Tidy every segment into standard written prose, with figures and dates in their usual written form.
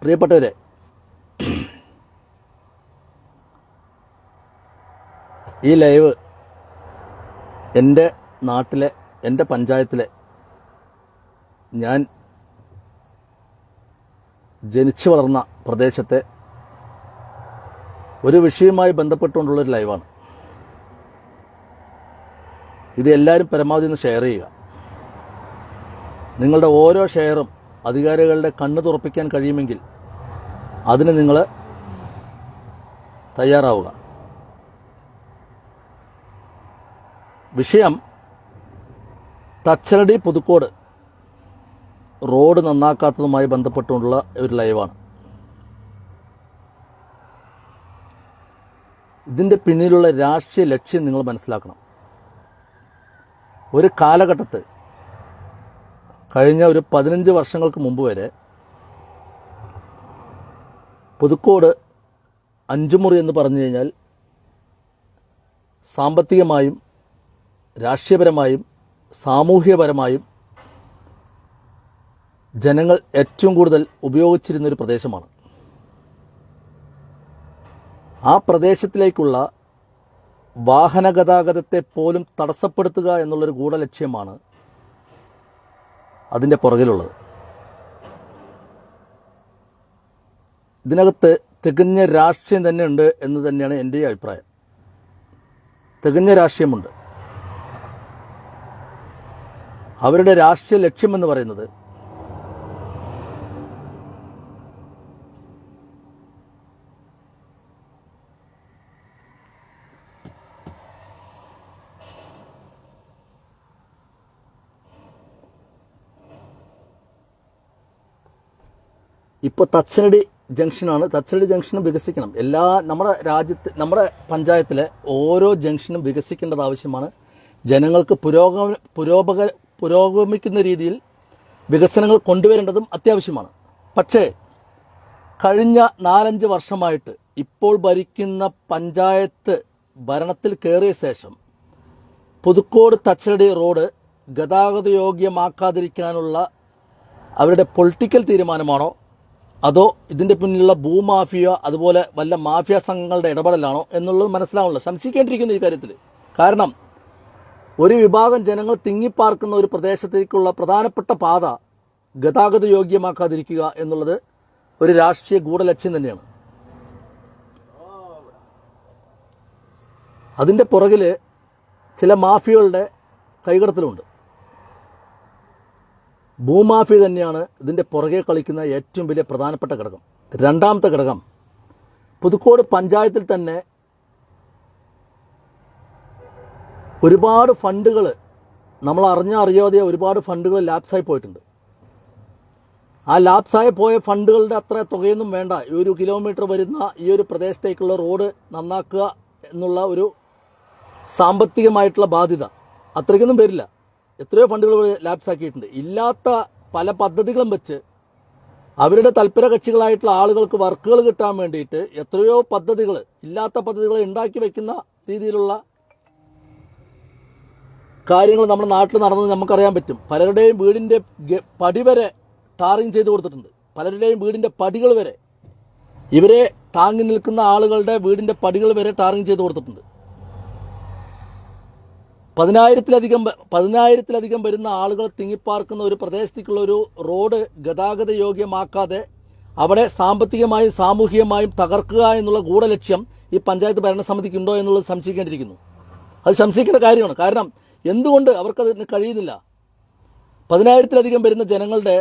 പ്രിയപ്പെട്ടവരെ, ഈ ലൈവ് എൻ്റെ നാട്ടിലെ, എൻ്റെ പഞ്ചായത്തിലെ, ഞാൻ ജനിച്ചു വളർന്ന പ്രദേശത്തെ ഒരു വിഷയവുമായി ബന്ധപ്പെട്ടുകൊണ്ടുള്ളൊരു ലൈവാണ്. ഇത് എല്ലാവരും പരമാവധി ഒന്ന് ഷെയർ ചെയ്യുക. നിങ്ങളുടെ ഓരോ ഷെയറും അധികാരികളുടെ കണ്ണ് തുറപ്പിക്കാൻ കഴിയുമെങ്കിൽ അതിന് നിങ്ങൾ തയ്യാറാവുക. വിഷയം തച്ചരടി പുതുക്കോട് റോഡ് നന്നാക്കാത്തതുമായി ബന്ധപ്പെട്ടുകൊണ്ടുള്ള ഒരു ലൈവാണ്. ഇതിൻ്റെ പിന്നിലുള്ള രാഷ്ട്രീയ ലക്ഷ്യം നിങ്ങൾ മനസ്സിലാക്കണം. ഒരു കാലഘട്ടത്ത്, കഴിഞ്ഞ ഒരു 15 വർഷങ്ങൾക്ക് മുമ്പ് വരെ പുതുക്കോട് അഞ്ചുമുറി എന്ന് പറഞ്ഞു കഴിഞ്ഞാൽ സാമ്പത്തികമായും രാഷ്ട്രീയപരമായും സാമൂഹികപരമായും ജനങ്ങൾ ഏറ്റവും കൂടുതൽ ഉപയോഗിച്ചിരുന്നൊരു പ്രദേശമാണ്. ആ പ്രദേശത്തിലേക്കുള്ള വാഹന ഗതാഗതത്തെ പോലും തടസ്സപ്പെടുത്തുക എന്നുള്ളൊരു ഗൂഢലക്ഷ്യമാണ് അതിൻ്റെ പുറകിലുള്ളത്. ഇതിനകത്ത് തികഞ്ഞ രാഷ്ട്രീയം തന്നെ ഉണ്ട് എന്ന് തന്നെയാണ് എൻ്റെ അഭിപ്രായം. തികഞ്ഞ രാഷ്ട്രീയമുണ്ട്. അവരുടെ രാഷ്ട്രീയ ലക്ഷ്യമെന്ന് പറയുന്നത് ഇപ്പോൾ തച്ചനടി ജംഗ്ഷനാണ്. തച്ചനടി ജംഗ്ഷനും വികസിക്കണം. നമ്മുടെ രാജ്യത്ത്, നമ്മുടെ പഞ്ചായത്തിലെ ഓരോ ജംഗ്ഷനും വികസിക്കേണ്ടത് ആവശ്യമാണ്. ജനങ്ങൾക്ക് പുരോഗമിക്കുന്ന രീതിയിൽ വികസനങ്ങൾ കൊണ്ടുവരേണ്ടതും അത്യാവശ്യമാണ്. പക്ഷേ കഴിഞ്ഞ 4-5 വർഷമായിട്ട് ഇപ്പോൾ ഭരിക്കുന്ന പഞ്ചായത്ത് ഭരണത്തിൽ കയറിയ ശേഷം പുതുക്കോട് തച്ചനടി റോഡ് ഗതാഗത യോഗ്യമാക്കാതിരിക്കാനുള്ള അവരുടെ പൊളിറ്റിക്കൽ തീരുമാനമാണോ അതോ ഇതിൻ്റെ പിന്നിലുള്ള ഭൂമാഫിയ, അതുപോലെ വല്ല മാഫിയ സംഘങ്ങളുടെ ഇടപെടലാണോ എന്നുള്ളത് മനസ്സിലാവുന്നില്ല. സംശയിക്കേണ്ടിയിരിക്കുന്നു ഈ കാര്യത്തിൽ. കാരണം ഒരു വിഭാഗം ജനങ്ങൾ തിങ്ങിപ്പാർക്കുന്ന ഒരു പ്രദേശത്തേക്കുള്ള പ്രധാനപ്പെട്ട പാത ഗതാഗത യോഗ്യമാക്കാതിരിക്കുക എന്നുള്ളത് ഒരു രാഷ്ട്രീയ ഗൂഢലക്ഷ്യം തന്നെയാണ്. അതിൻ്റെ പുറകിൽ ചില മാഫിയകളുടെ കൈകടത്തലുണ്ട്. ഭൂമാഫിയ തന്നെയാണ് ഇതിൻ്റെ പുറകെ കളിക്കുന്ന ഏറ്റവും വലിയ പ്രധാനപ്പെട്ട ഘടകം. രണ്ടാമത്തെ ഘടകം, പുതുക്കോട് പഞ്ചായത്തിൽ തന്നെ ഒരുപാട് ഫണ്ടുകൾ, നമ്മൾ അറിയാതെ ഒരുപാട് ഫണ്ടുകൾ ലാപ്സായി പോയിട്ടുണ്ട്. ആ ലാപ്സായി പോയ ഫണ്ടുകളുടെ അത്ര തുകയൊന്നും വേണ്ട ഈ 1 കിലോമീറ്റർ വരുന്ന ഈ ഒരു പ്രദേശത്തേക്കുള്ള റോഡ് നന്നാക്കുക എന്നുള്ള ഒരു സാമ്പത്തികമായിട്ടുള്ള ബാധ്യത അത്രയ്ക്കൊന്നും വരില്ല. എത്രയോ ഫണ്ടുകൾ ലാപ്സാക്കിയിട്ടുണ്ട്. ഇല്ലാത്ത പല പദ്ധതികളും വെച്ച് അവരുടെ തൽപര കക്ഷികളായിട്ടുള്ള ആളുകൾക്ക് വർക്കുകൾ കിട്ടാൻ വേണ്ടിയിട്ട് എത്രയോ പദ്ധതികൾ, ഇല്ലാത്ത പദ്ധതികൾ ഉണ്ടാക്കി വയ്ക്കുന്ന രീതിയിലുള്ള കാര്യങ്ങൾ നമ്മുടെ നാട്ടിൽ നടന്നത് നമുക്കറിയാൻ പറ്റും. പലരുടെയും വീടിൻ്റെ പടി വരെ ടാറിങ് ചെയ്ത് കൊടുത്തിട്ടുണ്ട്. പലരുടെയും വീടിൻ്റെ പടികൾ വരെ, ഇവരെ താങ്ങി നിൽക്കുന്ന ആളുകളുടെ വീടിൻ്റെ പടികൾ വരെ ടാറിങ് ചെയ്ത് കൊടുത്തിട്ടുണ്ട്. 10,000-ലധികം വരുന്ന ആളുകൾ തിങ്ങിപ്പാർക്കുന്ന ഒരു പ്രദേശത്തേക്കുള്ള ഒരു റോഡ് ഗതാഗത യോഗ്യമാക്കാതെ അവിടെ സാമ്പത്തികമായും സാമൂഹികമായും തകർക്കുക എന്നുള്ള ഗൂഢലക്ഷ്യം ഈ പഞ്ചായത്ത് ഭരണസമിതിക്കുണ്ടോ എന്നുള്ളത് സംശയിക്കേണ്ടിയിരിക്കുന്നു. അത് സംശയിക്കേണ്ട കാര്യമാണ്. കാരണം എന്തുകൊണ്ട് അവർക്കതിന് കഴിയുന്നില്ല? 10,000-ലധികം വരുന്ന ജനങ്ങളുടെ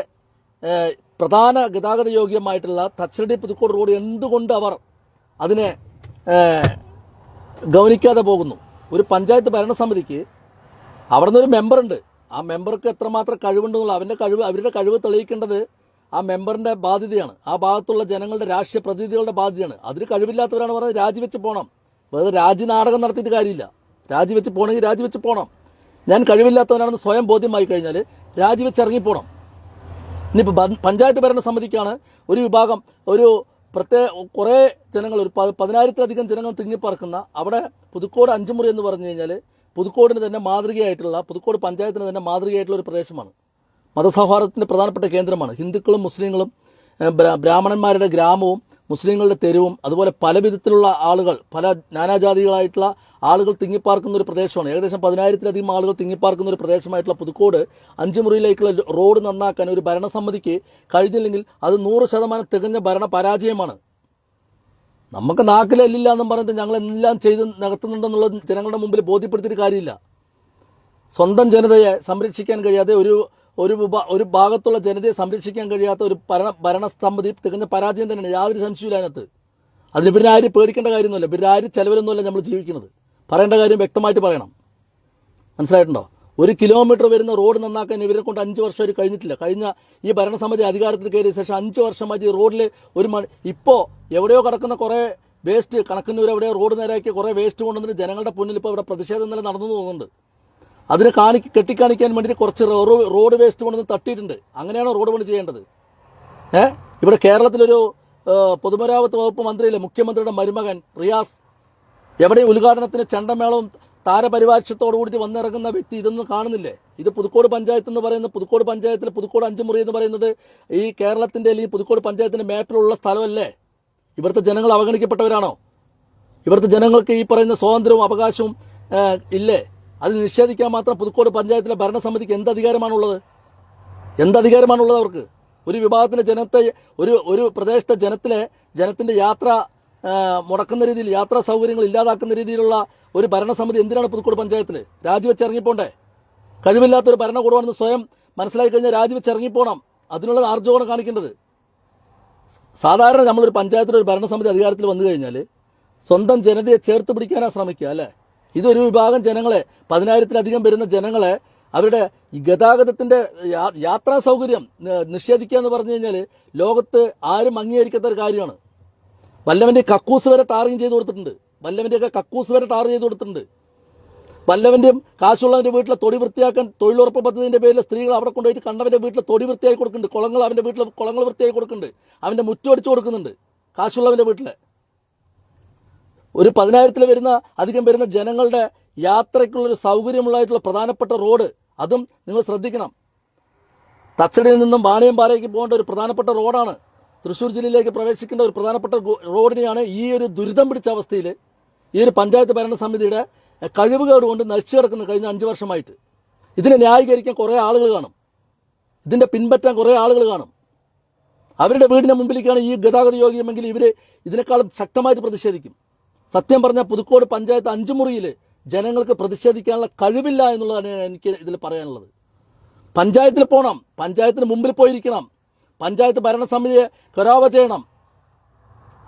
പ്രധാന ഗതാഗത യോഗ്യമായിട്ടുള്ള തച്ചനടി പുതുക്കോട് റോഡ് എന്തുകൊണ്ട് അവർ അതിനെ ഗൗനിക്കാതെ പോകുന്നു? ഒരു പഞ്ചായത്ത് ഭരണസമിതിക്ക് അവിടെ നിന്നൊരു മെമ്പറുണ്ട്. ആ മെമ്പർക്ക് എത്രമാത്രം കഴിവുണ്ടെന്നുള്ള അവരുടെ കഴിവ് തെളിയിക്കേണ്ടത് ആ മെമ്പറിന്റെ ബാധ്യതയാണ്. ആ ഭാഗത്തുള്ള ജനങ്ങളുടെ രാഷ്ട്രീയ പ്രതിനിധികളുടെ ബാധ്യതയാണ്. അതിന് കഴിവില്ലാത്തവരാണ് പറഞ്ഞത് രാജിവെച്ച് പോകണം. വെറുതെ രാജ്യനാടകം നടത്തിയിട്ട് കാര്യമില്ല. രാജിവെച്ച് പോകണമെങ്കിൽ രാജിവെച്ച് പോകണം. ഞാൻ കഴിവില്ലാത്തവനാണെന്ന് സ്വയം ബോധ്യമായി കഴിഞ്ഞാൽ രാജിവെച്ച് ഇറങ്ങിപ്പോകണം. ഇനിയിപ്പോൾ പഞ്ചായത്ത് ഭരണസമിതിക്കാണ് ഒരു വിഭാഗം, ഒരു കുറേ ജനങ്ങൾ, ഒരു 10,000-ലധികം ജനങ്ങൾ തിങ്ങിപ്പാർക്കുന്ന അവിടെ പുതുക്കോട് അഞ്ചുമുറി എന്ന് പറഞ്ഞു കഴിഞ്ഞാൽ പുതുക്കോടിന് തന്നെ മാതൃകയായിട്ടുള്ള, പുതുക്കോട് പഞ്ചായത്തിന് തന്നെ മാതൃകയായിട്ടുള്ള ഒരു പ്രദേശമാണ്. മതസൗഹാർദ്ദത്തിൻ്റെ പ്രധാനപ്പെട്ട കേന്ദ്രമാണ്. ഹിന്ദുക്കളും മുസ്ലിങ്ങളും ബ്രാഹ്മണന്മാരുടെ ഗ്രാമവും മുസ്ലിങ്ങളുടെ തെരുവും അതുപോലെ പല വിധത്തിലുള്ള ആളുകൾ, പല നാനാജാതികളായിട്ടുള്ള ആളുകൾ തിങ്ങിപ്പാർക്കുന്ന ഒരു പ്രദേശമാണ്. ഏകദേശം 10,000-ലധികം ആളുകൾ തിങ്ങിപ്പാർക്കുന്ന ഒരു പ്രദേശമായിട്ടുള്ള പുതുക്കോട് 5 മുറിയിലേക്കുള്ള റോഡ് നന്നാക്കാൻ ഒരു ഭരണസമിതിക്ക് കഴിഞ്ഞില്ലെങ്കിൽ അത് 100% തികഞ്ഞ ഭരണ പരാജയമാണ്. നമുക്ക് നാക്കിലെല്ലില്ല എന്നും പറഞ്ഞിട്ട് ഞങ്ങൾ എല്ലാം ചെയ്ത് നടത്തുന്നുണ്ടെന്നുള്ളത് ജനങ്ങളുടെ മുമ്പിൽ ബോധ്യപ്പെടുത്തിയിട്ട് കാര്യമില്ല. സ്വന്തം ജനതയെ സംരക്ഷിക്കാൻ കഴിയാതെ ഒരു ഭാഗത്തുള്ള ജനതയെ സംരക്ഷിക്കാൻ കഴിയാത്ത ഒരു ഭരണസമിതി തികഞ്ഞ പരാജയം തന്നെയാണ്, യാതൊരു സംശയമില്ല അതിനകത്ത്. അതിന് പിന്നെ ആരും പേടിക്കേണ്ട കാര്യമൊന്നുമില്ല, പിന്നെ ആരും ചെലവിലൊന്നുമല്ല നമ്മൾ ജീവിക്കുന്നത്. പറയേണ്ട കാര്യം വ്യക്തമായിട്ട് പറയണം. മനസ്സിലായിട്ടുണ്ടോ? 1 കിലോമീറ്റർ വരുന്ന റോഡ് നന്നാക്കാൻ ഇവരെ കൊണ്ട് 5 വർഷം കഴിഞ്ഞിട്ടില്ല. കഴിഞ്ഞ ഈ ഭരണസമിതി അധികാരത്തിൽ കയറിയ ശേഷം 5 വർഷമായിട്ട് ഈ റോഡിൽ ഇപ്പോൾ എവിടെയോ കിടക്കുന്ന കുറേ വേസ്റ്റ്, കണക്കുന്നവർ എവിടെയോ റോഡ് നേരാക്കിയ കുറേ വേസ്റ്റ് കൊണ്ടുവന്നിട്ട് ജനങ്ങളുടെ മുന്നിൽ ഇപ്പോൾ ഇവിടെ പ്രതിഷേധം നില നടന്നു പോകുന്നുണ്ട്. അതിനെ കെട്ടിക്കാണിക്കാൻ വേണ്ടിയിട്ട് കുറച്ച് റോഡ് വേസ്റ്റ് കൊണ്ടുവന്ന് തട്ടിയിട്ടുണ്ട്. അങ്ങനെയാണോ റോഡ് പണി ചെയ്യേണ്ടത്? ഇവിടെ കേരളത്തിലൊരു പൊതുമരാമത്ത് വകുപ്പ് മന്ത്രിയില്ലേ, മുഖ്യമന്ത്രിയുടെ മരുമകൻ റിയാസ്, എവിടെയും ഉദ്ഘാടനത്തിന് ചെണ്ടമേളവും താരപരിവാക്ഷത്തോടു കൂടി വന്നിറങ്ങുന്ന വ്യക്തി ഇതൊന്നും കാണുന്നില്ലേ? ഇത് പുതുക്കോട് പഞ്ചായത്ത് എന്ന് പറയുന്നത്, പുതുക്കോട് പഞ്ചായത്തിൽ പുതുക്കോട് 5 മുറി എന്ന് പറയുന്നത് ഈ കേരളത്തിന്റെ അല്ലെങ്കിൽ പുതുക്കോട് പഞ്ചായത്തിന്റെ മാപ്പിലുള്ള സ്ഥലമല്ലേ? ഇവിടുത്തെ ജനങ്ങൾ അവഗണിക്കപ്പെട്ടവരാണോ? ഇവിടുത്തെ ജനങ്ങൾക്ക് ഈ പറയുന്ന സ്വാതന്ത്ര്യവും അവകാശവും ഇല്ലേ? അത് നിഷേധിക്കാൻ മാത്രം പുതുക്കോട് പഞ്ചായത്തിലെ ഭരണസമിതിക്ക് എന്തധികാരമാണുള്ളത്? അവർക്ക്? ഒരു വിഭാഗത്തിന്റെ ജനത്തെ, ഒരു പ്രദേശത്തെ ജനത്തിന്റെ യാത്ര മുടക്കുന്ന രീതിയിൽ, യാത്രാ സൗകര്യങ്ങൾ ഇല്ലാതാക്കുന്ന രീതിയിലുള്ള ഒരു ഭരണസമിതി എന്തിനാണ് പുതുക്കോട് പഞ്ചായത്തിൽ? രാജിവെച്ച് ഇറങ്ങിപ്പോണ്ടേ? കഴിവില്ലാത്തൊരു ഭരണകൂടമാണെന്ന് സ്വയം മനസ്സിലാക്കി കഴിഞ്ഞാൽ രാജിവെച്ച് ഇറങ്ങിപ്പോണം. അതിനുള്ള ആർജവമാണ് കാണിക്കേണ്ടത്. സാധാരണ നമ്മളൊരു പഞ്ചായത്തിലെ ഒരു ഭരണസമിതി അധികാരത്തിൽ വന്നു കഴിഞ്ഞാൽ സ്വന്തം ജനതയെ ചേർത്ത് പിടിക്കാനാണ് ശ്രമിക്കുക, അല്ലേ? ഇതൊരു വിഭാഗം ജനങ്ങളെ, 10,000-ലധികം വരുന്ന ജനങ്ങളെ അവരുടെ ഗതാഗതത്തിന്റെ യാത്രാ സൗകര്യം നിഷേധിക്കുക എന്ന് പറഞ്ഞു കഴിഞ്ഞാൽ ലോകത്ത് ആരും അംഗീകരിക്കാത്ത ഒരു കാര്യമാണ്. വല്ലവന്റെ കക്കൂസ് വരെ ടാറിങ് ചെയ്ത് കൊടുത്തിട്ടുണ്ട്. വല്ലവന്റെയും കാശുള്ളവന്റെ വീട്ടിലെ തൊടി വൃത്തിയാക്കാൻ തൊഴിലുറപ്പ് പദ്ധതിന്റെ പേരിൽ സ്ത്രീകൾ അവിടെ കൊണ്ടുപോയിട്ട് കണ്ടവന്റെ വീട്ടിലെ തൊടി വൃത്തിയാക്കി കൊടുക്കുന്നുണ്ട്. അവന്റെ വീട്ടിലെ കുളങ്ങൾ വൃത്തിയാക്കി കൊടുക്കുന്നുണ്ട്. അവന്റെ മുറ്റമടിച്ചു കൊടുക്കുന്നുണ്ട് കാശുള്ളവന്റെ വീട്ടിലെ. ഒരു 10,000-ൽ അധികം വരുന്ന ജനങ്ങളുടെ യാത്രയ്ക്കുള്ളൊരു സൗകര്യമുള്ളതായിട്ടുള്ള പ്രധാനപ്പെട്ട റോഡ്, അതും നിങ്ങൾ ശ്രദ്ധിക്കണം. തച്ചടിയിൽ നിന്നും വാണിയമ്പാറയ്ക്ക് പോകേണ്ട ഒരു പ്രധാനപ്പെട്ട റോഡാണ്. തൃശ്ശൂർ ജില്ലയിലേക്ക് പ്രവേശിക്കേണ്ട ഒരു പ്രധാനപ്പെട്ട റോഡിനെയാണ് ഈ ഒരു ദുരിതം പിടിച്ച അവസ്ഥയിൽ ഈ ഒരു പഞ്ചായത്ത് ഭരണസമിതിയുടെ കഴിവുകേട് കൊണ്ട് നശിച്ചു കിടക്കുന്നത് കഴിഞ്ഞ 5 വർഷമായിട്ട്. ഇതിനെ ന്യായീകരിക്കാൻ കുറേ ആളുകൾ കാണും, ഇതിന്റെ പിൻപറ്റാൻ കുറേ ആളുകൾ കാണും. അവരുടെ വീടിന്റെ മുമ്പിലേക്കാണ് ഈ ഗതാഗത യോഗ്യമെങ്കിൽ ഇവര് ഇതിനേക്കാളും ശക്തമായിട്ട് പ്രതിഷേധിക്കും. സത്യം പറഞ്ഞാൽ പുതുക്കോട് പഞ്ചായത്ത് 5 മുറിയിൽ ജനങ്ങൾക്ക് പ്രതിഷേധിക്കാനുള്ള കഴിവില്ല എന്നുള്ളതാണ് എനിക്ക് ഇതിൽ പറയാനുള്ളത്. പഞ്ചായത്തിൽ പോകണം, പഞ്ചായത്തിന് മുമ്പിൽ പോയിരിക്കണം, പഞ്ചായത്ത് ഭരണസമിതിയെ കരാവ ചെയ്യണം,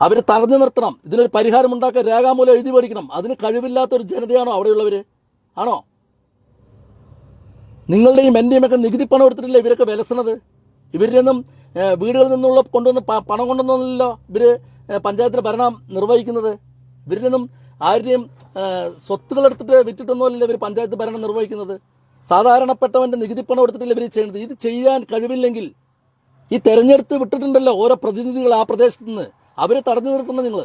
അവരെ തടഞ്ഞു നിർത്തണം, ഇതിനൊരു പരിഹാരം ഉണ്ടാക്കാൻ രേഖാമൂലം എഴുതി മേടിക്കണം. അതിന് കഴിവില്ലാത്ത ഒരു ജനതയാണോ അവിടെയുള്ളവര്? ആണോ? നിങ്ങളുടെയും എന്റെയും ഒക്കെ നികുതി പണം എടുത്തിട്ടില്ല ഇവരൊക്കെ വിലസണത്. ഇവരിൽ നിന്നും വീടുകളിൽ നിന്നുള്ള കൊണ്ടുവന്ന് പണം കൊണ്ടുവന്നല്ലോ ഇവര് പഞ്ചായത്തിന് ഭരണം നിർവഹിക്കുന്നത്. ഇവരിൽ നിന്നും ആരുടെയും സ്വത്തുകൾ എടുത്തിട്ട് വിറ്റിട്ടൊന്നുമല്ല ഇവർ പഞ്ചായത്ത് ഭരണം നിർവഹിക്കുന്നത്. സാധാരണപ്പെട്ടവന്റെ നികുതി പണം എടുത്തിട്ടില്ല ഇവർ ചെയ്യുന്നത്. ഇത് ചെയ്യാൻ കഴിവില്ലെങ്കിൽ ഈ തെരഞ്ഞെടുത്ത് വിട്ടിട്ടുണ്ടല്ലോ ഓരോ പ്രതിനിധികൾ ആ പ്രദേശത്ത് നിന്ന്, അവരെ തടഞ്ഞു നിർത്തണം. നിങ്ങൾ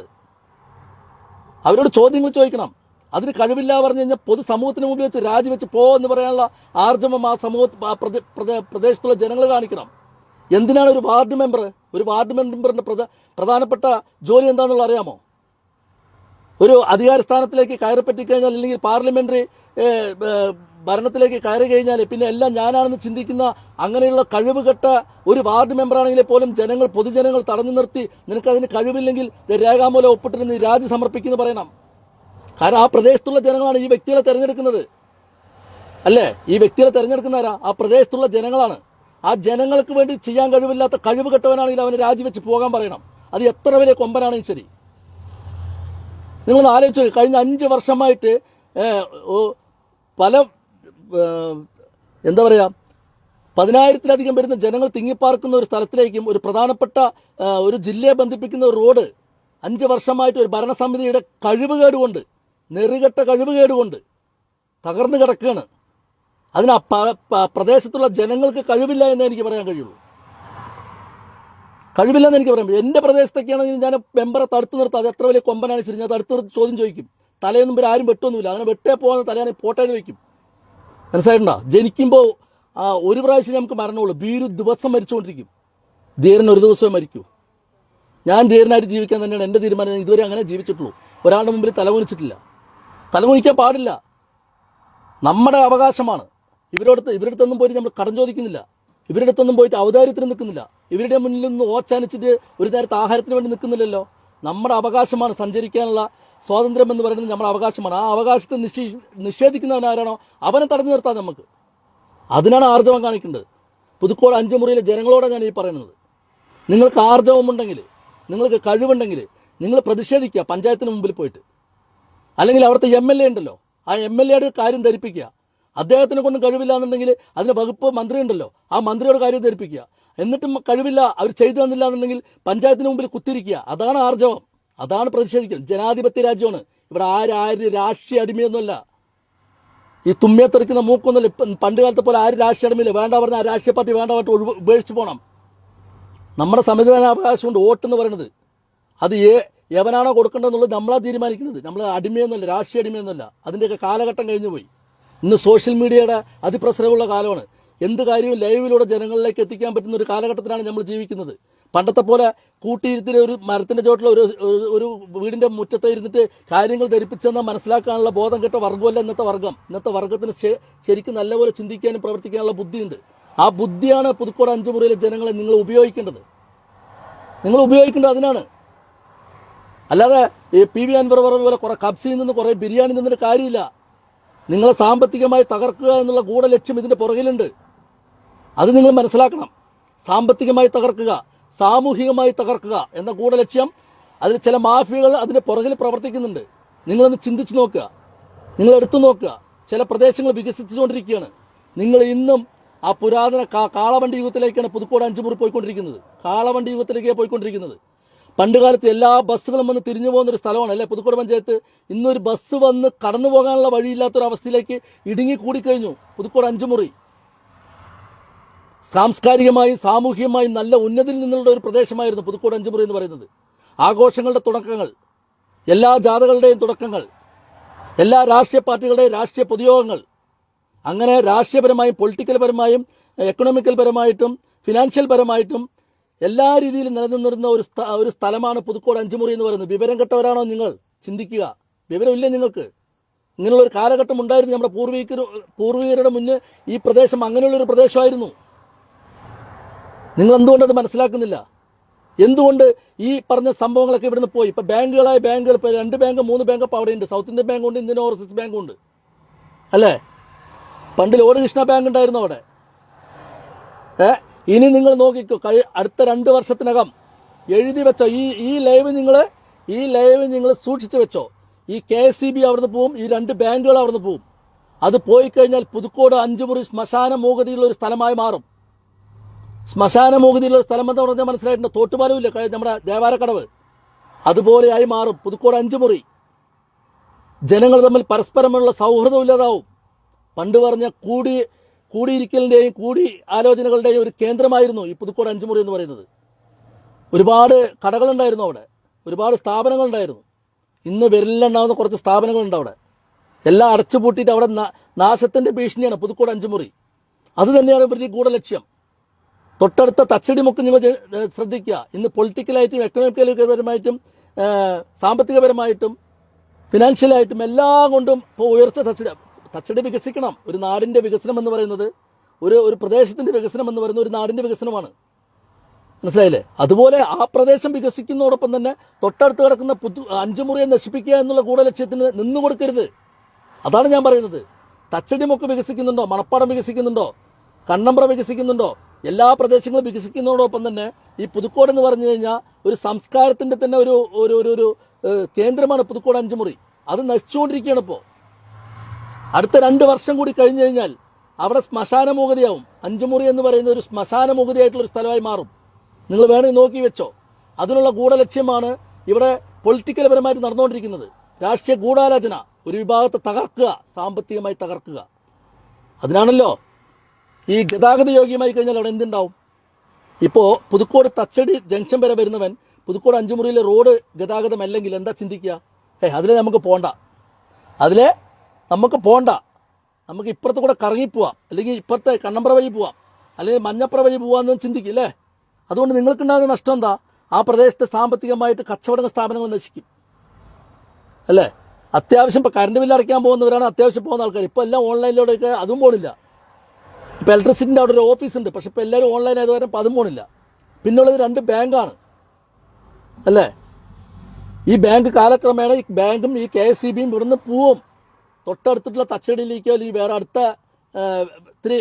അവരോട് ചോദ്യങ്ങൾ ചോദിക്കണം. അതിന് കഴിവില്ല പറഞ്ഞു കഴിഞ്ഞാൽ പൊതുസമൂഹത്തിന് മുമ്പിൽ വെച്ച് രാജിവെച്ച് എന്ന് പറയാനുള്ള ആർജവം ആ പ്രദേശത്തുള്ള ജനങ്ങൾ കാണിക്കണം. എന്തിനാണ് ഒരു വാർഡ് മെമ്പറിന്റെ പ്രധാനപ്പെട്ട ജോലി എന്താണെന്നുള്ള അറിയാമോ? ഒരു അധികാര സ്ഥാനത്തിലേക്ക് കയറിപ്പറ്റിക്കഴിഞ്ഞാൽ, അല്ലെങ്കിൽ പാർലമെന്ററി ഭരണത്തിലേക്ക് കയറി കഴിഞ്ഞാൽ പിന്നെ എല്ലാം ഞാനാണെന്ന് ചിന്തിക്കുന്ന അങ്ങനെയുള്ള കഴിവുകെട്ട ഒരു വാർഡ് മെമ്പറാണെങ്കിൽ പോലും പൊതുജനങ്ങൾ തടഞ്ഞു നിർത്തി നിനക്കതിന് കഴിവില്ലെങ്കിൽ രേഖാമൂലം ഒപ്പിട്ടിട്ട് നീ രാജി സമർപ്പിക്കുന്നു പറയണം. കാരണം ആ പ്രദേശത്തുള്ള ജനങ്ങളാണ് ഈ വ്യക്തികളെ തെരഞ്ഞെടുക്കുന്നത്, അല്ലേ? ഈ വ്യക്തികളെ തെരഞ്ഞെടുക്കുന്നവരാ ആ പ്രദേശത്തുള്ള ജനങ്ങളാണ്. ആ ജനങ്ങൾക്ക് വേണ്ടി ചെയ്യാൻ കഴിവില്ലാത്ത കഴിവുകെട്ടവനാണെങ്കിൽ അവന് രാജിവെച്ച് പോകാൻ പറയണം. അത് എത്ര വലിയ കൊമ്പനാണെങ്കിൽ ശരി. നിങ്ങൾ ആലോചിച്ചു, കഴിഞ്ഞ 5 വർഷമായിട്ട് പല 10,000-ലധികം വരുന്ന ജനങ്ങൾ തിങ്ങിപ്പാർക്കുന്ന ഒരു സ്ഥലത്തിലേക്കും ഒരു പ്രധാനപ്പെട്ട ഒരു ജില്ലയെ ബന്ധിപ്പിക്കുന്ന ഒരു റോഡ് 5 വർഷമായിട്ട് ഒരു ഭരണസമിതിയുടെ കഴിവുകേടുകൊണ്ട്, നെറികെട്ട കഴിവുകേടുകൊണ്ട് തകർന്നു കിടക്കുകയാണ്. അതിന് പ്രദേശത്തുള്ള ജനങ്ങൾക്ക് കഴിവില്ല എന്നേ എനിക്ക് പറയാൻ കഴിയുള്ളൂ. കഴിവില്ലെന്ന് എനിക്ക് പറയാം. എന്റെ പ്രദേശത്തൊക്കെയാണെങ്കിൽ ഞാൻ മെമ്പറെ തടുത്തു നിർത്തും. അത് എത്ര വലിയ കൊമ്പനാണ് ശരി, ഞാൻ തടുത്തു നിർത്തി ചോദ്യം ചോദിക്കും. തലേന്നും പേര് ആരും വെട്ടൊന്നുമില്ല, അങ്ങനെ വെട്ടേ പോകുന്ന തലേനെ പോട്ടേന്ന് വയ്ക്കും. മനസ്സിലായിട്ടുണ്ടോ? ജനിക്കുമ്പോൾ ഒരു പ്രാവശ്യം നമുക്ക് മരണമുള്ളൂ, വീരു ദിവസം മരിച്ചുകൊണ്ടിരിക്കും. ധീരൻ ഒരു ദിവസമേ മരിക്കൂ. ഞാൻ ധീരനായിട്ട് ജീവിക്കാൻ തന്നെയാണ് എൻ്റെ തീരുമാനം. ഞാൻ ഇതുവരെ അങ്ങനെ ജീവിച്ചിട്ടുള്ളൂ. ഒരാളുടെ മുമ്പിൽ തലകുനിച്ചിട്ടില്ല. തലകുനിക്കാൻ പാടില്ല. നമ്മുടെ അവകാശമാണ്. ഇവരുടെ അടുത്തൊന്നും പോയിട്ട് നമ്മൾ കടം ചോദിക്കുന്നില്ല. ഇവരുടെ അടുത്തൊന്നും പോയിട്ട് ഔദാര്യത്തിന് നിൽക്കുന്നില്ല. ഇവരുടെ മുന്നിൽ നിന്ന് ഓച്ചാനിച്ചിട്ട് ഒരു നേരത്തെ ആഹാരത്തിന് വേണ്ടി നിൽക്കുന്നില്ലല്ലോ. നമ്മുടെ അവകാശമാണ് സഞ്ചരിക്കാനുള്ള സ്വാതന്ത്ര്യം എന്ന് പറയുന്നത് നമ്മുടെ അവകാശമാണ്. ആ അവകാശത്തെ നിഷേധിക്കുന്നവൻ ആരാണോ അവനെ തടഞ്ഞു നിർത്താൻ നമുക്ക്. അതിനാണ് ആർജവം കാണിക്കേണ്ടത്. പുതുക്കോട് 5 മുറിയിലെ ജനങ്ങളോടാണ് ഞാൻ ഈ പറയുന്നത്. നിങ്ങൾക്ക് ആർജവമുണ്ടെങ്കിൽ, നിങ്ങൾക്ക് കഴിവുണ്ടെങ്കിൽ നിങ്ങൾ പ്രതിഷേധിക്കുക പഞ്ചായത്തിന് മുമ്പിൽ പോയിട്ട്. അല്ലെങ്കിൽ അവിടുത്തെ MLA ഉണ്ടല്ലോ, ആ MLAയുടെ കാര്യം ധരിപ്പിക്കുക. അദ്ദേഹത്തിനെ കൊണ്ട് കഴിവില്ല എന്നുണ്ടെങ്കിൽ അതിന് വകുപ്പ് മന്ത്രി ഉണ്ടല്ലോ, ആ മന്ത്രിയോട് കാര്യം ധരിപ്പിക്കുക. എന്നിട്ടും കഴിവില്ല, അവർ ചെയ്തു തന്നില്ല എന്നുണ്ടെങ്കിൽ പഞ്ചായത്തിന് മുമ്പിൽ കുത്തിരിക്കുക. അതാണ് ആർജവം, അതാണ് പ്രതിഷേധിക്കൽ. ജനാധിപത്യ രാജ്യമാണ്. ഇവിടെ ആര് രാഷ്ട്രീയ അടിമയൊന്നുമല്ല. ഈ തുമ്മിയത്തെറിക്കുന്ന മൂക്കൊന്നുമില്ല. പണ്ട് കാലത്തെ പോലെ ആര് രാഷ്ട്രീയ അടിമയില്ല. വേണ്ട പറഞ്ഞ ആ രാഷ്ട്രീയ പാർട്ടി വേണ്ട ഉപേക്ഷിച്ച് പോകണം. നമ്മുടെ സംവിധാനാവകാശമുണ്ട് വോട്ടെന്ന് പറയുന്നത്. അത് എവനാണോ കൊടുക്കേണ്ടതെന്നുള്ളത് നമ്മളാ തീരുമാനിക്കുന്നത്. നമ്മൾ അടിമയൊന്നുമല്ല, രാഷ്ട്രീയ അടിമയൊന്നുമല്ല. അതിൻ്റെയൊക്കെ കാലഘട്ടം കഴിഞ്ഞു പോയി. ഇന്ന് സോഷ്യൽ മീഡിയയുടെ അതിപ്രസരമുള്ള കാലമാണ്. എന്ത് കാര്യവും ലൈവിലൂടെ ജനങ്ങളിലേക്ക് എത്തിക്കാൻ പറ്റുന്ന ഒരു കാലഘട്ടത്തിലാണ് നമ്മൾ ജീവിക്കുന്നത്. പണ്ടത്തെ പോലെ കൂട്ടിയിരുത്തി ഒരു മരത്തിന്റെ ചോട്ടിൽ ഒരു വീടിന്റെ മുറ്റത്ത് ഇരുന്നിട്ട് കാര്യങ്ങൾ ധരിപ്പിച്ചെന്ന് മനസ്സിലാക്കാനുള്ള ബോധം കെട്ട വർഗ്ഗമല്ല ഇന്നത്തെ വർഗ്ഗം. ഇന്നത്തെ വർഗ്ഗത്തിന് ശരിക്കും നല്ലപോലെ ചിന്തിക്കാനും പ്രവർത്തിക്കാനുള്ള ബുദ്ധിയുണ്ട്. ആ ബുദ്ധിയാണ് പുതുക്കോട് 5 മുറിയിലെ ജനങ്ങളെ നിങ്ങൾ ഉപയോഗിക്കേണ്ടത്. നിങ്ങൾ ഉപയോഗിക്കേണ്ടത് അതിനാണ്. അല്ലാതെ ഈ PV അൻവർ പറഞ്ഞ പോലെ കുറെ കബ്സിയിൽ നിന്ന് കുറെ ബിരിയാണി നിന്നിട്ട് കാര്യമില്ല. നിങ്ങളെ സാമ്പത്തികമായി തകർക്കുക എന്നുള്ള ഗൂഢലക്ഷ്യം ഇതിന്റെ പുറകിലുണ്ട്. അത് നിങ്ങൾ മനസ്സിലാക്കണം. സാമ്പത്തികമായി തകർക്കുക, സാമൂഹികമായി തകർക്കുക എന്ന ഗൂഢലക്ഷ്യം, അതിൽ ചില മാഫിയകൾ അതിന്റെ പുറകിൽ പ്രവർത്തിക്കുന്നുണ്ട്. നിങ്ങളൊന്ന് ചിന്തിച്ചു നോക്കുക, നിങ്ങൾ എടുത്തു നോക്കുക. ചില പ്രദേശങ്ങൾ വികസിച്ചുകൊണ്ടിരിക്കുകയാണ്. നിങ്ങൾ ഇന്നും ആ പുരാതന കാളവണ്ടി യുഗത്തിലേക്കാണ് പുതുക്കോട് 5 മുറി പോയിക്കൊണ്ടിരിക്കുന്നത്. കാളവണ്ടി യുഗത്തിലേക്കാണ് പോയിക്കൊണ്ടിരിക്കുന്നത്. പണ്ടുകാലത്ത് എല്ലാ ബസ്സുകളും വന്ന് തിരിഞ്ഞു പോകുന്ന ഒരു സ്ഥലമാണ് അല്ലെ പുതുക്കോട് പഞ്ചായത്ത്. ഇന്നൊരു ബസ് വന്ന് കടന്നു പോകാനുള്ള വഴിയില്ലാത്തൊരവസ്ഥയിലേക്ക് ഇടുങ്ങി കൂടിക്കഴിഞ്ഞു പുതുക്കോട് 5 മുറി. സാംസ്കാരികമായും സാമൂഹികമായും നല്ല ഉന്നതിയിൽ നിന്നുള്ള ഒരു പ്രദേശമായിരുന്നു പുതുക്കോട് 5 മുറി എന്ന് പറയുന്നത്. ആഘോഷങ്ങളുടെ തുടക്കങ്ങൾ, എല്ലാ ജാഥകളുടെയും തുടക്കങ്ങൾ, എല്ലാ രാഷ്ട്രീയ പാർട്ടികളുടെയും രാഷ്ട്രീയ പൊതുയോഗങ്ങൾ, അങ്ങനെ രാഷ്ട്രീയപരമായും പൊളിറ്റിക്കൽ പരമായും എക്കണോമിക്കൽ പരമായിട്ടും ഫിനാൻഷ്യൽ പരമായിട്ടും എല്ലാ രീതിയിലും നിലനിന്നിരുന്ന ഒരു സ്ഥലമാണ് പുതുക്കോട് 5 മുറി എന്ന് പറയുന്നത്. വിവരം കെട്ടവരാണോ നിങ്ങൾ? ചിന്തിക്കുക. വിവരമില്ലേ നിങ്ങൾക്ക്? ഇങ്ങനെയുള്ള ഒരു കാലഘട്ടം ഉണ്ടായിരുന്നു. നമ്മുടെ പൂർവികരുടെ മുന്നേ ഈ പ്രദേശം അങ്ങനെയുള്ളൊരു പ്രദേശമായിരുന്നു. നിങ്ങൾ എന്തുകൊണ്ടത് മനസ്സിലാക്കുന്നില്ല? എന്തുകൊണ്ട് ഈ പറഞ്ഞ സംഭവങ്ങളൊക്കെ ഇവിടുന്ന് പോയി? ഇപ്പൊ ബാങ്കുകൾ ഇപ്പൊ 2 ബാങ്ക് 3 ബാങ്ക് ഇപ്പൊ അവിടെയുണ്ട്. സൗത്ത് ഇന്ത്യൻ ബാങ്ക് ഉണ്ട്, ഇന്ത്യൻ ഓവർസീസ് ബാങ്ക് ഉണ്ട് അല്ലേ? പണ്ട് ലോഡ് കൃഷ്ണ ബാങ്ക് ഉണ്ടായിരുന്നു അവിടെ. ഇനി നിങ്ങൾ നോക്കിക്കോ, അടുത്ത 2 വർഷത്തിനകം എഴുതി വെച്ചോ. ഈ ലൈവ് നിങ്ങൾ സൂക്ഷിച്ചു വെച്ചോ. ഈ KSEB അവിടുന്ന് പോവും, ഈ 2 ബാങ്കുകൾ അവിടുന്ന് പോവും. അത് പോയി കഴിഞ്ഞാൽ പുതുക്കോട് 5 മുറി ശ്മശാന മൂകതയുള്ള ഒരു സ്ഥലമായി മാറും. ശ്മശാന മൂകതയുള്ള ഒരു സ്ഥലം എന്ന് പറഞ്ഞാൽ മനസ്സിലായിട്ടുണ്ട്. തോട്ടുപാലമില്ല നമ്മുടെ ദേവാരക്കടവ്, അതുപോലെയായി മാറും പുതുക്കോട് 5 മുറി. ജനങ്ങൾ തമ്മിൽ പരസ്പരമുള്ള സൗഹൃദം ഇല്ലാതാവും. പണ്ട് പറഞ്ഞ കൂടിയിരിക്കലിന്റെയും കൂടി ആലോചനകളുടെയും ഒരു കേന്ദ്രമായിരുന്നു ഈ പുതുക്കോട് 5 മുറി എന്ന് പറയുന്നത്. ഒരുപാട് കടകളുണ്ടായിരുന്നു അവിടെ, ഒരുപാട് സ്ഥാപനങ്ങളുണ്ടായിരുന്നു. ഇന്ന് വിരലിലുണ്ടാവുന്ന കുറച്ച് സ്ഥാപനങ്ങളുണ്ട് അവിടെ. എല്ലാം അടച്ചുപൂട്ടിയിട്ട് അവിടെ നാശത്തിന്റെ ഭീഷണിയാണ് പുതുക്കോട് 5 മുറി. അത് തന്നെയാണ് ഇവരുടെ ഗൂഢലക്ഷ്യം. തൊട്ടടുത്ത തച്ചടിമുക്ക് നിങ്ങൾ ശ്രദ്ധിക്കുക. ഇന്ന് പൊളിറ്റിക്കലായിട്ടും എക്കണോമിക്കൽപരമായിട്ടും സാമ്പത്തികപരമായിട്ടും ഫിനാൻഷ്യലായിട്ടും എല്ലാം കൊണ്ടും ഇപ്പോൾ ഉയർച്ച തച്ചടി വികസിക്കണം. ഒരു നാടിന്റെ വികസനം എന്ന് പറയുന്നത്, ഒരു പ്രദേശത്തിന്റെ വികസനം എന്ന് പറയുന്നത് ഒരു നാടിന്റെ വികസനമാണ്. മനസ്സിലായില്ലേ? അതുപോലെ ആ പ്രദേശം വികസിക്കുന്നതോടൊപ്പം തന്നെ തൊട്ടടുത്ത് കിടക്കുന്ന 5 മുറിയെ നശിപ്പിക്കുക എന്നുള്ള ഗൂഢലക്ഷ്യത്തിന് നിന്നുകൊടുക്കരുത്. അതാണ് ഞാൻ പറയുന്നത്. തച്ചടിമുക്ക് വികസിക്കുന്നുണ്ടോ, മണപ്പാടം വികസിക്കുന്നുണ്ടോ, കണ്ണമ്പ്ര വികസിക്കുന്നുണ്ടോ, എല്ലാ പ്രദേശങ്ങളും വികസിക്കുന്നതോടൊപ്പം തന്നെ ഈ പുതുക്കോട് എന്ന് പറഞ്ഞു കഴിഞ്ഞാൽ ഒരു സംസ്കാരത്തിന്റെ തന്നെ ഒരു കേന്ദ്രമാണ് പുതുക്കോട് 5 മുറി. അത് നശിച്ചുകൊണ്ടിരിക്കുകയാണ് ഇപ്പോൾ. അടുത്ത 2 വർഷം കൂടി കഴിഞ്ഞു കഴിഞ്ഞാൽ അവിടെ ശ്മശാനമൂകതയാവും. 5 മുറി എന്ന് പറയുന്ന ഒരു ശ്മശാനമൂകതയായിട്ടുള്ള ഒരു സ്ഥലമായി മാറും. നിങ്ങൾ വേണമെങ്കിൽ നോക്കി വെച്ചോ. അതിനുള്ള ഗൂഢലക്ഷ്യമാണ് ഇവിടെ പൊളിറ്റിക്കൽ പരമായിട്ട് നടന്നുകൊണ്ടിരിക്കുന്നത്. രാഷ്ട്രീയ ഗൂഢാലോചന, ഒരു വിഭാഗത്തെ തകർക്കുക, സാമ്പത്തികമായി തകർക്കുക. അതിനാണല്ലോ ഈ ഗതാഗത യോഗ്യമായി കഴിഞ്ഞാൽ അവിടെ എന്തുണ്ടാവും? ഇപ്പോൾ പുതുക്കോട് തച്ചടി ജംഗ്ഷൻ വരെ വരുന്നവൻ പുതുക്കോട് 5 മുറിയിലെ റോഡ് ഗതാഗതം അല്ലെങ്കിൽ എന്താ ചിന്തിക്കുക? അതിലെ നമുക്ക് പോണ്ട, നമുക്ക് ഇപ്പുറത്ത് കൂടെ കറങ്ങിപ്പോവാം, അല്ലെങ്കിൽ ഇപ്പുറത്തെ കണ്ണമ്പ്ര വഴി പോവാം, അല്ലെങ്കിൽ മഞ്ഞപ്ര വഴി പോവാന്ന് ചിന്തിക്കില്ലേ? അതുകൊണ്ട് നിങ്ങൾക്കുണ്ടാകുന്ന നഷ്ടം എന്താ? ആ പ്രദേശത്തെ സാമ്പത്തികമായിട്ട് കച്ചവട സ്ഥാപനങ്ങൾ നശിക്കും അല്ലേ? അത്യാവശ്യം ഇപ്പോൾ കറണ്ട് ബില്ല് അടയ്ക്കാൻ പോകുന്നവരാണ് അത്യാവശ്യം പോകുന്ന ആൾക്കാർ. ഇപ്പോൾ എല്ലാം ഓൺലൈനിലൂടെയൊക്കെ അതും പോണില്ല. ഇപ്പോൾ ഇലക്ട്രിസിറ്റിൻ്റെ അവിടെ ഒരു ഓഫീസുണ്ട്, പക്ഷെ ഇപ്പോൾ എല്ലാവരും ഓൺലൈൻ ആയതുവരെ ഇപ്പോൾ അതും പോണില്ല. പിന്നുള്ളത് 2 ബാങ്കാണ് അല്ലേ? ഈ ബാങ്ക് കാലക്രമേണ ഈ ബാങ്കും ഈ KSEBയും ഇവിടുന്ന് പോവും. തൊട്ടടുത്തിട്ടുള്ള തച്ചടിയിലേക്കോ അല്ലെങ്കിൽ വേറെ അടുത്ത ഇത്തിരി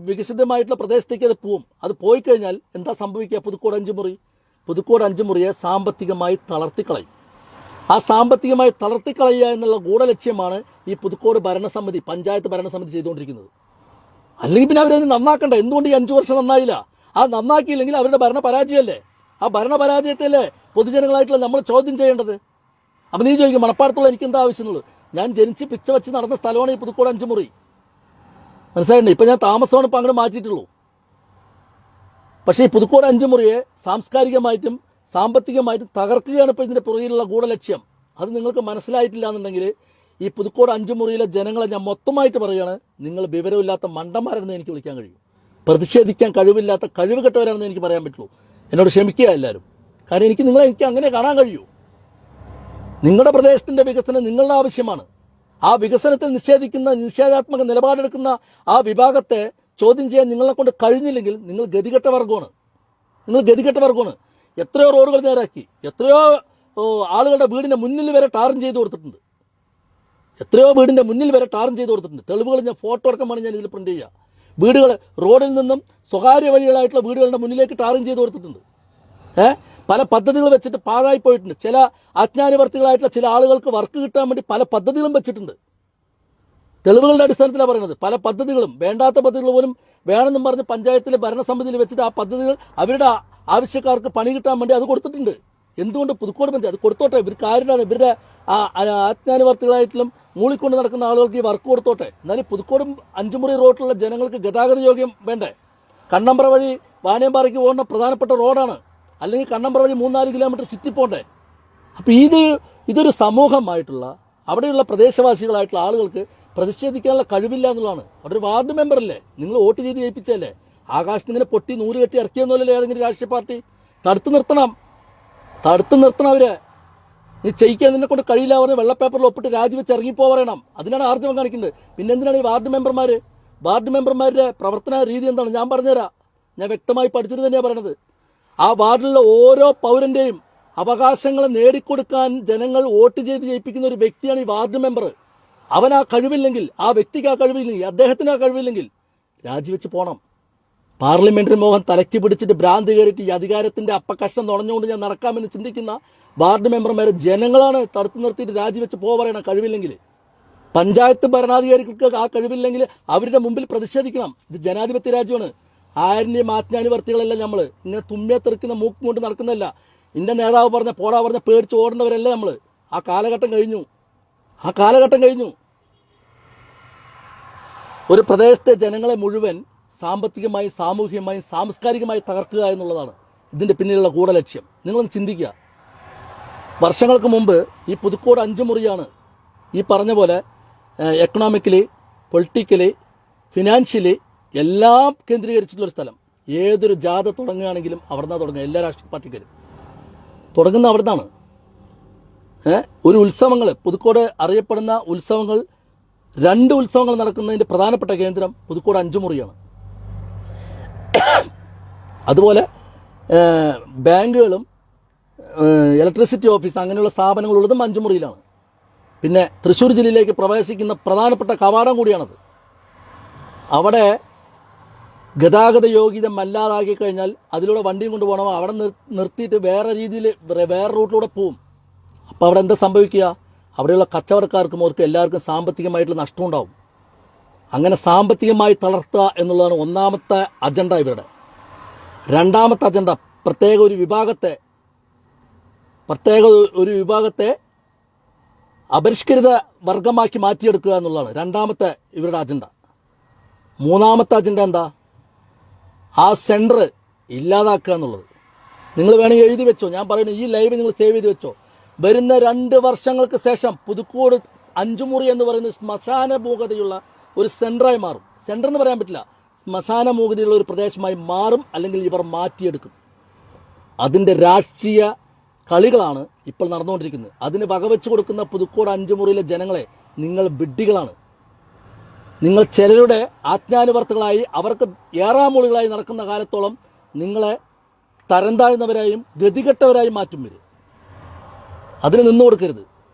വികസിതമായിട്ടുള്ള പ്രദേശത്തേക്ക് അത് പോവും. അത് പോയി കഴിഞ്ഞാൽ എന്താ സംഭവിക്കുക? പുതുക്കോട് 5 മുറിയെ സാമ്പത്തികമായി തളർത്തിക്കളയും. ആ സാമ്പത്തികമായി തളർത്തിക്കളയുക എന്നുള്ള ഗൂഢലക്ഷ്യമാണ് ഈ പുതുക്കോട് ഭരണസമിതി, പഞ്ചായത്ത് ഭരണസമിതി ചെയ്തുകൊണ്ടിരിക്കുന്നത്. അല്ലെങ്കിൽ പിന്നെ അവരത് നന്നാക്കണ്ട. എന്തുകൊണ്ട് ഈ 5 വർഷം നന്നായില്ല? ആ നന്നാക്കിയില്ലെങ്കിൽ അവരുടെ ഭരണപരാജയമല്ലേ? ആ ഭരണപരാജയത്തല്ലേ പൊതുജനങ്ങളായിട്ടുള്ള നമ്മൾ ചോദ്യം ചെയ്യേണ്ടത്? അപ്പം നീ ചോദിക്കും മണപ്പാടത്തുള്ള എനിക്ക് എന്താ ആവശ്യമുള്ളത്? ഞാൻ ജനിച്ച് പിച്ച വെച്ച് നടന്ന സ്ഥലമാണ് ഈ പുതുക്കോട് 5 മുറി. മനസ്സിലായിട്ടുണ്ട്? ഇപ്പം ഞാൻ താമസമാണ് ഇപ്പം അങ്ങനെ മാറ്റിയിട്ടുള്ളൂ. പക്ഷേ ഈ പുതുക്കോട് 5 മുറിയെ സാംസ്കാരികമായിട്ടും സാമ്പത്തികമായിട്ടും തകർക്കുകയാണ് ഇപ്പോൾ ഇതിൻ്റെ പുറകിലുള്ള ഗൂഢലക്ഷ്യം. അത് നിങ്ങൾക്ക് മനസ്സിലായിട്ടില്ല എന്നുണ്ടെങ്കിൽ ഈ പുതുക്കോട് 5 മുറിയിലെ ജനങ്ങളെ ഞാൻ മൊത്തമായിട്ട് പറയുകയാണ്, നിങ്ങൾ വിവരമില്ലാത്ത മണ്ടന്മാരെന്ന് എനിക്ക് വിളിക്കാൻ കഴിയും. പ്രതിഷേധിക്കാൻ കഴിവില്ലാത്ത കഴിവ് കെട്ടവരാണെന്ന് എനിക്ക് പറയാൻ പറ്റുള്ളൂ. എന്നോട് ക്ഷമിക്കുക എല്ലാവരും. കാരണം എനിക്ക് അങ്ങനെ കാണാൻ കഴിയൂ. നിങ്ങളുടെ പ്രദേശത്തിന്റെ വികസനം നിങ്ങളുടെ ആവശ്യമാണ്. ആ വികസനത്തിൽ നിഷേധാത്മക നിലപാടെടുക്കുന്ന ആ വിഭാഗത്തെ ചോദ്യം ചെയ്യാൻ നിങ്ങളെ കൊണ്ട് കഴിഞ്ഞില്ലെങ്കിൽ നിങ്ങൾ ഗതികെട്ട വർഗമാണ്. എത്രയോ റോഡുകൾ നേരാക്കി, എത്രയോ ആളുകളുടെ വീടിന്റെ മുന്നിൽ വരെ ടാറിങ് ചെയ്ത് കൊടുത്തിട്ടുണ്ട്. തെളിവുകൾ ഞാൻ ഫോട്ടോ അടക്കമാണ് ഞാൻ ഇതിൽ പ്രിന്റ് ചെയ്യുക. വീടുകൾ റോഡിൽ നിന്നും സ്വകാര്യ വഴികളായിട്ടുള്ള വീടുകളുടെ മുന്നിലേക്ക് ടാറിങ് ചെയ്ത് കൊടുത്തിട്ടുണ്ട്. പല പദ്ധതികൾ വെച്ചിട്ട് പാഴായി പോയിട്ടുണ്ട്. ചില അജ്ഞാനവർത്തികളായിട്ടുള്ള ചില ആളുകൾക്ക് വർക്ക് കിട്ടാൻ വേണ്ടി പല പദ്ധതികളും വെച്ചിട്ടുണ്ട്. തെളിവുകളുടെ അടിസ്ഥാനത്തിലാണ് പറയുന്നത്. പല പദ്ധതികളും വേണ്ടാത്ത പദ്ധതികൾ പോലും വേണമെന്നും പറഞ്ഞ് പഞ്ചായത്തിലെ ഭരണസമിതിയിൽ വെച്ചിട്ട് ആ പദ്ധതികൾ അവരുടെ ആവശ്യക്കാർക്ക് പണി കിട്ടാൻ വേണ്ടി അത് കൊടുത്തിട്ടുണ്ട്. എന്തുകൊണ്ട് പുതുക്കോട് പഞ്ചായത്ത് അത് കൊടുത്തോട്ടെ? ഇവർക്ക് ആരുടെയാണ്? ഇവരുടെ അജ്ഞാനവർത്തികളായിട്ടും മൂളിക്കൊണ്ട് നടക്കുന്ന ആളുകൾക്ക് ഈ വർക്ക് കൊടുത്തോട്ടെ. എന്നാലും പുതുക്കോടും 5 മുറി റോഡിലുള്ള ജനങ്ങൾക്ക് ഗതാഗത യോഗ്യം വേണ്ടേ? കണ്ണമ്പ്ര വഴി വാണിയമ്പാറയ്ക്ക് പോകുന്ന പ്രധാനപ്പെട്ട റോഡാണ്. അല്ലെങ്കിൽ കണ്ണമ്പ്ര വഴി 3-4 കിലോമീറ്റർ ചുറ്റിപ്പോണ്ടേ? അപ്പോൾ ഇതൊരു സമൂഹമായിട്ടുള്ള അവിടെയുള്ള പ്രദേശവാസികളായിട്ടുള്ള ആളുകൾക്ക് പ്രതിഷേധിക്കാനുള്ള കഴിവില്ല എന്നുള്ളതാണ്. അവിടെ ഒരു വാർഡ് മെമ്പറല്ലേ, നിങ്ങൾ വോട്ട് ചെയ്ത് ജയിപ്പിച്ചല്ലേ? ആകാശത്ത് ഇങ്ങനെ പൊട്ടി 100 കെട്ടി ഇറക്കിയെന്നല്ലേ ഏതെങ്കിലും രാഷ്ട്രീയ പാർട്ടി? തടുത്തു നിർത്തണം അവരെ. നീ ചെയ്യിക്കാൻ നിന്നെ കൊണ്ട് കഴിയില്ല പറഞ്ഞ് വെള്ളപ്പേപ്പറിൽ ഒപ്പിട്ട് രാജിവെച്ച് ഇറങ്ങിപ്പോ പറയണം. അതിനാണ് ആർജവം കാണിക്കുന്നത്. പിന്നെ എന്തിനാണ് ഈ വാർഡ് മെമ്പർമാരുടെ പ്രവർത്തന രീതി എന്താണ്? ഞാൻ പറഞ്ഞുതരാം. ഞാൻ വ്യക്തമായി പഠിച്ചിട്ട് തന്നെയാണ് പറയണത്. ആ വാർഡിലുള്ള ഓരോ പൗരന്റെയും അവകാശങ്ങൾ നേടിക്കൊടുക്കാൻ ജനങ്ങൾ വോട്ട് ചെയ്ത് ജയിപ്പിക്കുന്ന ഒരു വ്യക്തിയാണ് ഈ വാർഡ് മെമ്പർ. അവൻ ആ കഴിവില്ലെങ്കിൽ, ആ വ്യക്തിക്ക് ആ കഴിവില്ലെങ്കിൽ, അദ്ദേഹത്തിന് ആ കഴിവില്ലെങ്കിൽ രാജിവെച്ച് പോകണം. പാർലമെന്ററി മോഹൻ തലയ്ക്ക് പിടിച്ചിട്ട് ഭ്രാന്ത് കയറിയിട്ട് ഈ അധികാരത്തിന്റെ അപ്പക്കഷ്ണം നുണഞ്ഞുകൊണ്ട് ഞാൻ നടക്കാമെന്ന് ചിന്തിക്കുന്ന വാർഡ് മെമ്പർമാരെ ജനങ്ങളാണ് തടുത്തു നിർത്തിയിട്ട് രാജിവെച്ച് പറയണം കഴിവില്ലെങ്കിൽ. പഞ്ചായത്ത് ഭരണാധികാരികൾക്ക് ആ കഴിവില്ലെങ്കിൽ അവരുടെ മുമ്പിൽ പ്രതിഷേധിക്കണം. ഇത് ജനാധിപത്യ രാജ്യമാണ്. ആരിന്റെയും ആജ്ഞാനുവർത്തികളല്ല നമ്മൾ. ഇങ്ങനെ തുമ്മിയെ തെറിക്കുന്ന മൂക്ക് കൊണ്ട് നടക്കുന്നതല്ല. ഇന്റെ നേതാവ് പോടാ പറഞ്ഞ പേടിച്ച് ഓടേണ്ടവരല്ല നമ്മൾ. ആ കാലഘട്ടം കഴിഞ്ഞു. ഒരു പ്രദേശത്തെ ജനങ്ങളെ മുഴുവൻ സാമ്പത്തികമായി, സാമൂഹികമായി, സാംസ്കാരികമായി തകർക്കുക എന്നുള്ളതാണ് ഇതിന്റെ പിന്നിലുള്ള ഗൂഢലക്ഷ്യം. നിങ്ങളൊന്ന് ചിന്തിക്കുക. വർഷങ്ങൾക്ക് മുമ്പ് ഈ പുതുക്കോട് 5 മുറിയാണ് ഈ പറഞ്ഞ പോലെ എക്കണോമിക്കലി, പൊളിറ്റിക്കലി, ഫിനാൻഷ്യലി എല്ലാം കേന്ദ്രീകരിച്ചിട്ടുള്ളൊരു സ്ഥലം. ഏതൊരു ജാഥ തുടങ്ങുകയാണെങ്കിലും അവിടുന്ന് തുടങ്ങുക. എല്ലാ രാഷ്ട്രീയ പാർട്ടിക്കാരും തുടങ്ങുന്ന അവിടുന്നാണ്. ഒരു ഉത്സവങ്ങൾ, പുതുക്കോട് അറിയപ്പെടുന്ന ഉത്സവങ്ങൾ, 2 ഉത്സവങ്ങൾ നടക്കുന്നതിന്റെ പ്രധാനപ്പെട്ട കേന്ദ്രം പുതുക്കോട് 5 മുറിയാണ്. അതുപോലെ ബാങ്കുകളും ഇലക്ട്രിസിറ്റി ഓഫീസ് അങ്ങനെയുള്ള സ്ഥാപനങ്ങളുള്ളതും 5 മുറിയിലാണ്. പിന്നെ തൃശ്ശൂർ ജില്ലയിലേക്ക് പ്രവേശിക്കുന്ന പ്രധാനപ്പെട്ട കവാടം കൂടിയാണത്. അവിടെ ഗതാഗത യോഗ്യമല്ലാതാക്കി കഴിഞ്ഞാൽ അതിലൂടെ വണ്ടിയും കൊണ്ട് പോകണം. അവിടെ നിർത്തിയിട്ട് വേറെ റൂട്ടിലൂടെ പോവും. അപ്പോൾ അവിടെ എന്താ സംഭവിക്കുക? അവിടെയുള്ള കച്ചവടക്കാർക്കും അവർക്ക് എല്ലാവർക്കും സാമ്പത്തികമായിട്ടുള്ള നഷ്ടമുണ്ടാവും. അങ്ങനെ സാമ്പത്തികമായി തളർത്തുക എന്നുള്ളതാണ് ഒന്നാമത്തെ അജണ്ട ഇവരുടെ. രണ്ടാമത്തെ അജണ്ട പ്രത്യേക ഒരു വിഭാഗത്തെ അപരിഷ്കൃത വർഗമാക്കി മാറ്റിയെടുക്കുക എന്നുള്ളതാണ് രണ്ടാമത്തെ ഇവരുടെ അജണ്ട. മൂന്നാമത്തെ അജണ്ട എന്താ? ആ സെന്റർ ഇല്ലാതാക്കുക എന്നുള്ളത്. നിങ്ങൾ വേണമെങ്കിൽ എഴുതി വെച്ചോ. ഞാൻ പറയുന്നത് ഈ ലൈവ് നിങ്ങൾ സേവ് ചെയ്ത് വെച്ചോ. വരുന്ന 2 വർഷങ്ങൾക്ക് ശേഷം പുതുക്കോട് 5 മുറി എന്ന് പറയുന്ന ശ്മശാന മൂകതയുള്ള ഒരു സെന്ററായി മാറും. സെന്റർ എന്ന് പറയാൻ പറ്റില്ല, ശ്മശാന മൂകതയുള്ള ഒരു പ്രദേശമായി മാറും. അല്ലെങ്കിൽ ഇവർ മാറ്റിയെടുക്കും. അതിൻ്റെ രാഷ്ട്രീയ കളികളാണ് ഇപ്പോൾ നടന്നുകൊണ്ടിരിക്കുന്നത്. അതിന് വകവെച്ച് കൊടുക്കുന്ന പുതുക്കോട് 5 മുറിയിലെ ജനങ്ങളെ നിങ്ങൾ വിഡ്ഢികളാണ്. നിങ്ങൾ ചിലരുടെ ആജ്ഞാനുവർത്തികളായി അവർക്ക് ഏറാമൂളികളായി നടക്കുന്ന കാലത്തോളം നിങ്ങളെ തരം താഴ്ന്നവരായും ഗതികെട്ടവരായും മാറ്റും വരും. അതിന് നിന്നു കൊടുക്കരുത്.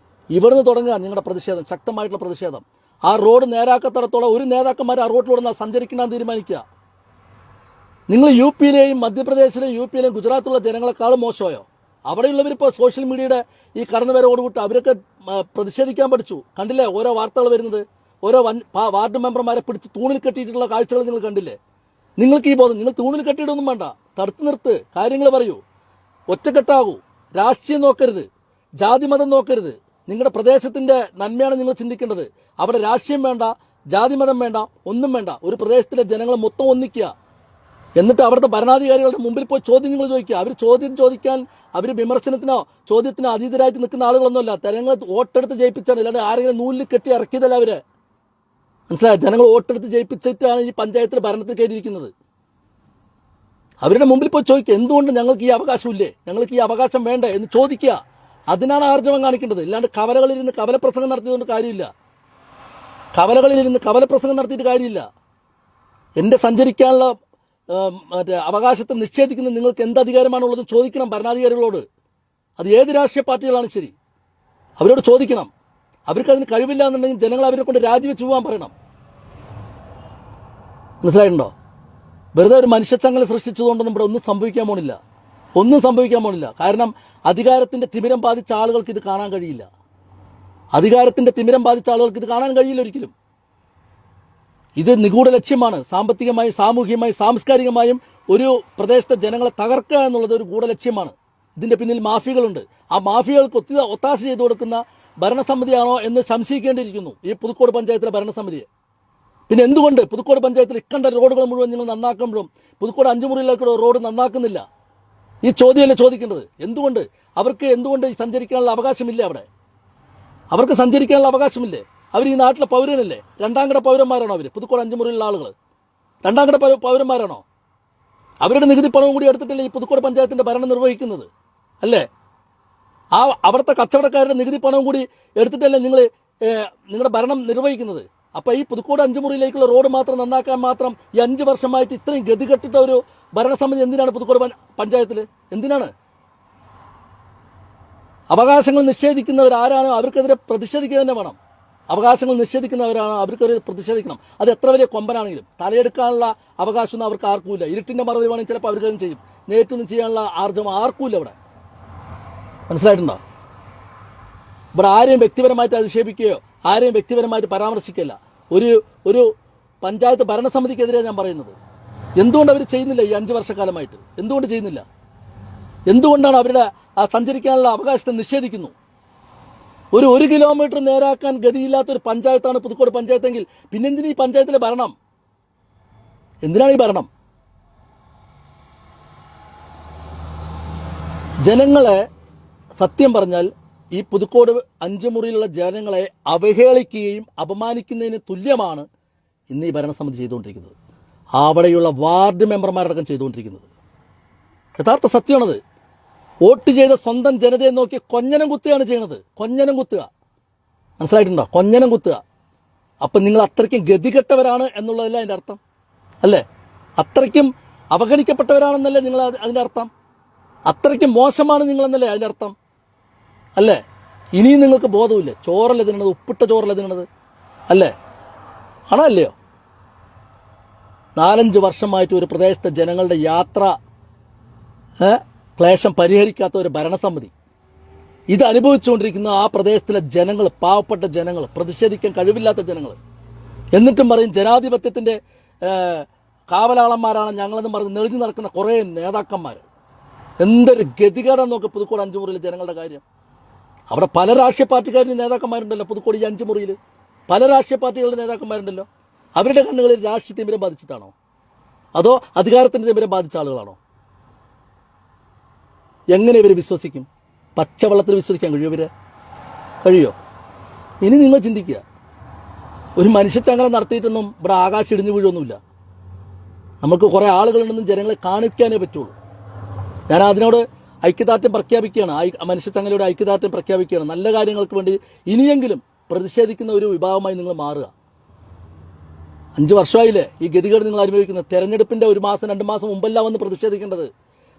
ഇവിടുന്ന് തുടങ്ങുക നിങ്ങളുടെ പ്രതിഷേധം, ശക്തമായിട്ടുള്ള പ്രതിഷേധം. ആ റോഡ് നേരാക്കത്തടത്തോളം ഒരു നേതാക്കന്മാർ ആ റോഡിലൂടെ സഞ്ചരിക്കണമെന്ന് തീരുമാനിക്കുക. നിങ്ങൾ UP-യിലെയും മധ്യപ്രദേശിലെയും UP-യിലെയും ഗുജറാത്തിലുള്ള ജനങ്ങളെക്കാളും മോശമായോ? അവിടെയുള്ളവരിപ്പോൾ സോഷ്യൽ മീഡിയയുടെ ഈ കടന്നുവരവോടുകൂട്ട് അവരൊക്കെ പ്രതിഷേധിക്കാൻ പഠിച്ചു. കണ്ടില്ലേ ഓരോ വാർത്തകൾ വരുന്നത്? ഓരോ വാർഡ് മെമ്പർമാരെ പിടിച്ച് തൂണിൽ കെട്ടിയിട്ടുള്ള കാഴ്ചകൾ നിങ്ങൾ കണ്ടില്ലേ? നിങ്ങൾക്ക് ഈ ബോധം, നിങ്ങൾ തൂണിൽ കെട്ടിയിട്ടൊന്നും വേണ്ട, തടുത്തു നിർത്ത്, കാര്യങ്ങൾ പറയൂ, ഒറ്റക്കെട്ടാകൂ, രാഷ്ട്രീയം നോക്കരുത്, ജാതിമതം നോക്കരുത്. നിങ്ങളുടെ പ്രദേശത്തിന്റെ നന്മയാണ് നിങ്ങൾ ചിന്തിക്കേണ്ടത്. അവിടെ രാഷ്ട്രീയം വേണ്ട, ജാതിമതം വേണ്ട, ഒന്നും വേണ്ട. ഒരു പ്രദേശത്തിലെ ജനങ്ങൾ മൊത്തം ഒന്നിക്കുക. എന്നിട്ട് അവിടുത്തെ ഭരണാധികാരികളുടെ മുമ്പിൽ പോയി ചോദ്യം നിങ്ങൾ ചോദിക്കുക. അവർ ചോദ്യം ചോദിക്കാൻ, അവർ വിമർശനത്തിനോ ചോദ്യത്തിനോ അതീതരായിട്ട് നിൽക്കുന്ന ആളുകളൊന്നുമല്ല. ജനങ്ങൾ വോട്ടെടുത്ത് ജയിപ്പിച്ചാണ്, അല്ലാതെ ആരെങ്കിലും നൂലിൽ കെട്ടി ഇറക്കിയതല്ല അവര്. മനസ്സിലായ? ജനങ്ങൾ വോട്ടെടുത്ത് ജയിപ്പിച്ചിട്ടാണ് ഈ പഞ്ചായത്തിൽ ഭരണത്തിൽ കയറിയിരിക്കുന്നത്. അവരുടെ മുമ്പിൽ പോയി ചോദിക്കുക, എന്തുകൊണ്ട് ഞങ്ങൾക്ക് ഈ അവകാശമില്ലേ, ഞങ്ങൾക്ക് ഈ അവകാശം വേണ്ടേ എന്ന് ചോദിക്കുക. അതിനാണ് ആർജവം കാണിക്കേണ്ടത്. ഇല്ലാണ്ട് കവലകളിലിരുന്ന് കവലപ്രസംഗം നടത്തിയതുകൊണ്ട് കാര്യമില്ല. കവലകളിലിരുന്ന് കവലപ്രസംഗം നടത്തിയിട്ട് കാര്യമില്ല. എന്റെ സഞ്ചരിക്കാനുള്ള അവകാശത്തെ നിഷേധിക്കുന്ന നിങ്ങൾക്ക് എന്ത് അധികാരമാണുള്ളത് ചോദിക്കണം ഭരണാധികാരികളോട്. അത് ഏത് രാഷ്ട്രീയ പാർട്ടികളാണ് ശരി, അവരോട് ചോദിക്കണം. അവർക്ക് അതിന് കഴിവില്ല എന്നുണ്ടെങ്കിൽ ജനങ്ങൾ അവരെ കൊണ്ട് രാജിവെച്ച് പോകാൻ പറയണം. മനസ്സിലായിട്ടുണ്ടോ? വെറുതെ ഒരു മനുഷ്യച്ചങ്ങല സൃഷ്ടിച്ചതുകൊണ്ടൊന്നും ഇവിടെ ഒന്നും സംഭവിക്കാൻ പോണില്ല. ഒന്നും സംഭവിക്കാൻ പോണില്ല. കാരണം അധികാരത്തിന്റെ തിമിരം ബാധിച്ച ആളുകൾക്ക് ഇത് കാണാൻ കഴിയില്ല. അധികാരത്തിന്റെ തിമിരം ബാധിച്ച ആളുകൾക്ക് ഇത് കാണാൻ കഴിയില്ല ഒരിക്കലും. ഇത് നിഗൂഢ ലക്ഷ്യമാണ്. സാമ്പത്തികമായും സാമൂഹികമായും സാംസ്കാരികമായും ഒരു പ്രദേശത്തെ ജനങ്ങളെ തകർക്കുക എന്നുള്ളത് ഒരു ഗൂഢ ലക്ഷ്യമാണ്. ഇതിന്റെ പിന്നിൽ മാഫിയകളുണ്ട്. ആ മാഫിയകൾക്ക് ഒത്താശ ചെയ്തു കൊടുക്കുന്ന ഭരണസമിതിയാണോ എന്ന് സംശയിക്കേണ്ടിയിരിക്കുന്നു ഈ പുതുക്കോട് പഞ്ചായത്തിലെ ഭരണസമിതിയെ. പിന്നെ എന്തുകൊണ്ട് പുതുക്കോട് പഞ്ചായത്തിൽ ഇക്കണ്ട റോഡുകൾ മുഴുവൻ നിങ്ങൾ നന്നാക്കുമ്പോഴും പുതുക്കോട് 5 മുറിയിലേക്കുള്ള റോഡ് നന്നാക്കുന്നില്ല? ഈ ചോദ്യമല്ലേ ചോദിക്കേണ്ടത്. എന്തുകൊണ്ട് അവർക്ക് എന്തുകൊണ്ട് സഞ്ചരിക്കാനുള്ള അവകാശമില്ല? അവിടെ അവർക്ക് സഞ്ചരിക്കാനുള്ള അവകാശമില്ലേ? അവർ ഈ നാട്ടിലെ പൗരനല്ലേ? രണ്ടാം കിട പൗരന്മാരാണോ അവർ? പുതുക്കോട് 5 മുറിയിലുള്ള ആളുകൾ രണ്ടാം കിട പൗരന്മാരാണോ? അവരുടെ നികുതി പണവും കൂടി എടുത്തിട്ടല്ലേ ഈ പുതുക്കോട് പഞ്ചായത്തിന്റെ ഭരണം നിർവഹിക്കുന്നത്? അല്ലേ? ആ അവിടുത്തെ കച്ചവടക്കാരുടെ നികുതി പണവും കൂടി എടുത്തിട്ടല്ലേ നിങ്ങൾ നിങ്ങളുടെ ഭരണം നിർവഹിക്കുന്നത്? അപ്പൊ ഈ പുതുക്കോട് 5 മുറിയിലേക്കുള്ള റോഡ് മാത്രം നന്നാക്കാൻ മാത്രം ഈ 5 വർഷമായിട്ട് ഇത്രയും ഗതികെട്ടിട്ട ഒരു ഭരണസമിതി എന്തിനാണ് പുതുക്കോട് പഞ്ചായത്തിൽ? എന്തിനാണ്? അവകാശങ്ങൾ നിഷേധിക്കുന്നവരാരാണോ അവർക്കെതിരെ പ്രതിഷേധിക്കുക തന്നെ വേണം. അവകാശങ്ങൾ നിഷേധിക്കുന്നവരാണോ അവർക്കെതിരെ പ്രതിഷേധിക്കണം. അത് എത്ര വലിയ കൊമ്പനാണെങ്കിലും. തലയെടുക്കാനുള്ള അവകാശമൊന്നും അവർക്ക് ആർക്കുമില്ല. ഇരുട്ടിന്റെ മറവിൽ വേണമെങ്കിൽ ചിലപ്പോൾ അവർക്കതും ചെയ്യും. നേരിട്ടൊന്നും ചെയ്യാനുള്ള ആർജവം ആർക്കുമില്ല ഇവിടെ. മനസ്സിലായിട്ടുണ്ടോ? ഇവിടെ ആരെയും വ്യക്തിപരമായിട്ട് അധിക്ഷേപിക്കുകയോ ആരെയും വ്യക്തിപരമായിട്ട് പരാമർശിക്കുകയല്ല. ഒരു പഞ്ചായത്ത് ഭരണസമിതിക്കെതിരെ ഞാൻ പറയുന്നത്. എന്തുകൊണ്ട് അവർ ചെയ്യുന്നില്ല ഈ 5 വർഷക്കാലമായിട്ട്? എന്തുകൊണ്ട് ചെയ്യുന്നില്ല? എന്തുകൊണ്ടാണ് അവരുടെ സഞ്ചരിക്കാനുള്ള അവകാശത്തെ നിഷേധിക്കുന്നു? ഒരു കിലോമീറ്റർ നേരാക്കാൻ ഗതിയില്ലാത്ത ഒരു പഞ്ചായത്താണ് പുതുക്കോട് പഞ്ചായത്തെങ്കിൽ പിന്നെന്തിനാ ഈ പഞ്ചായത്തിലെ ഭരണം? എന്തിനാണ് ഈ ഭരണം? ജനങ്ങളെ സത്യം പറഞ്ഞാൽ ഈ പുതുക്കോട് 5 മുറിയിലുള്ള ജനങ്ങളെ അവഹേളിക്കുകയും അപമാനിക്കുന്നതിന് തുല്യമാണ് ഇന്ന് ഈ ഭരണസമിതി ചെയ്തുകൊണ്ടിരിക്കുന്നത്. അവിടെയുള്ള വാർഡ് മെമ്പർമാരടക്കം ചെയ്തുകൊണ്ടിരിക്കുന്നത്. യഥാർത്ഥ സത്യമാണത്. വോട്ട് ചെയ്ത സ്വന്തം ജനതയെ നോക്കി കൊഞ്ഞനം കുത്തുകയാണ് ചെയ്യുന്നത്. കൊഞ്ഞനം കുത്തുക. മനസ്സിലായിട്ടുണ്ടോ? കൊഞ്ഞനം കുത്തുക. അപ്പൊ നിങ്ങൾ അത്രയ്ക്കും ഗതികെട്ടവരാണ് എന്നുള്ളതല്ല അതിന്റെ അർത്ഥം, അല്ലേ? അത്രയ്ക്കും അവഗണിക്കപ്പെട്ടവരാണെന്നല്ലേ നിങ്ങൾ അതിന്റെ അർത്ഥം? അത്രയ്ക്കും മോശമാണ് നിങ്ങളെന്നല്ലേ അതിന്റെ അർത്ഥം, അല്ലേ? ഇനിയും നിങ്ങൾക്ക് ബോധമില്ല. ചോറല്ല തിന്നണത്, ഉപ്പിട്ട ചോറല്ല തിന്നണത്, അല്ലേ? ആണോ അല്ലയോ? 4-5 വർഷമായിട്ട് ഒരു പ്രദേശത്തെ ജനങ്ങളുടെ യാത്ര ക്ലേശം പരിഹരിക്കാത്ത ഒരു ഭരണസമിതി ഇത് അനുഭവിച്ചുകൊണ്ടിരിക്കുന്ന ആ പ്രദേശത്തിലെ ജനങ്ങൾ, പാവപ്പെട്ട ജനങ്ങൾ, പ്രതിഷേധിക്കാൻ കഴിവില്ലാത്ത ജനങ്ങൾ, എന്നിട്ടും പറയും ജനാധിപത്യത്തിന്റെ കാവലാളന്മാരാണ് ഞങ്ങളെന്ന് പറഞ്ഞ് നെളിഞ്ഞു നടക്കുന്ന കുറേ നേതാക്കന്മാർ. എന്തൊരു ഗതികേടാണ് നോക്ക് പുതുക്കോട് 5 മുറിയിലെ ജനങ്ങളുടെ കാര്യം. അവിടെ പല രാഷ്ട്രീയ പാർട്ടിക്കാരുടെ നേതാക്കന്മാരുണ്ടല്ലോ. പുതുക്കോട് ഈ 5 മുറിയിൽ പല രാഷ്ട്രീയ പാർട്ടികളുടെ നേതാക്കന്മാരുണ്ടല്ലോ. അവരുടെ കണ്ണുകളിൽ രാഷ്ട്രീയ തിമിരം ബാധിച്ചിട്ടാണോ അതോ അധികാരത്തിന്റെ തിമിരം ബാധിച്ച ആളുകളാണോ? എങ്ങനെ ഇവർ വിശ്വസിക്കും? പച്ചവെള്ളത്തിൽ വിശ്വസിക്കാൻ കഴിയുമോ? ഇവരെ കഴിയോ? ഇനി നിങ്ങൾ ചിന്തിക്കുക. ഒരു മനുഷ്യച്ചങ്ങല നടത്തിയിട്ടൊന്നും ഇവിടെ ആകാശം ഇടിഞ്ഞു വീഴൊന്നുമില്ല. നമുക്ക് കുറെ ആളുകളുണ്ടെന്നും ജനങ്ങളെ കാണിക്കാനേ പറ്റുള്ളൂ. ഞാൻ അതിനോട് ഐക്യദാർഢ്യം പ്രഖ്യാപിക്കുകയാണ്. മനുഷ്യച്ചങ്ങലയുടെ ഐക്യദാർഢ്യം പ്രഖ്യാപിക്കുകയാണ്. നല്ല കാര്യങ്ങൾക്ക് വേണ്ടി ഇനിയെങ്കിലും പ്രതിഷേധിക്കുന്ന ഒരു വിഭാഗമായി നിങ്ങൾ മാറുക. 5 വർഷമായില്ലേ ഈ ഗതികേട് നിങ്ങൾ അനുഭവിക്കുന്നത്? തെരഞ്ഞെടുപ്പിന്റെ 1 മാസം 2 മാസം മുമ്പെല്ലാം വന്ന് പ്രതിഷേധിക്കേണ്ടത്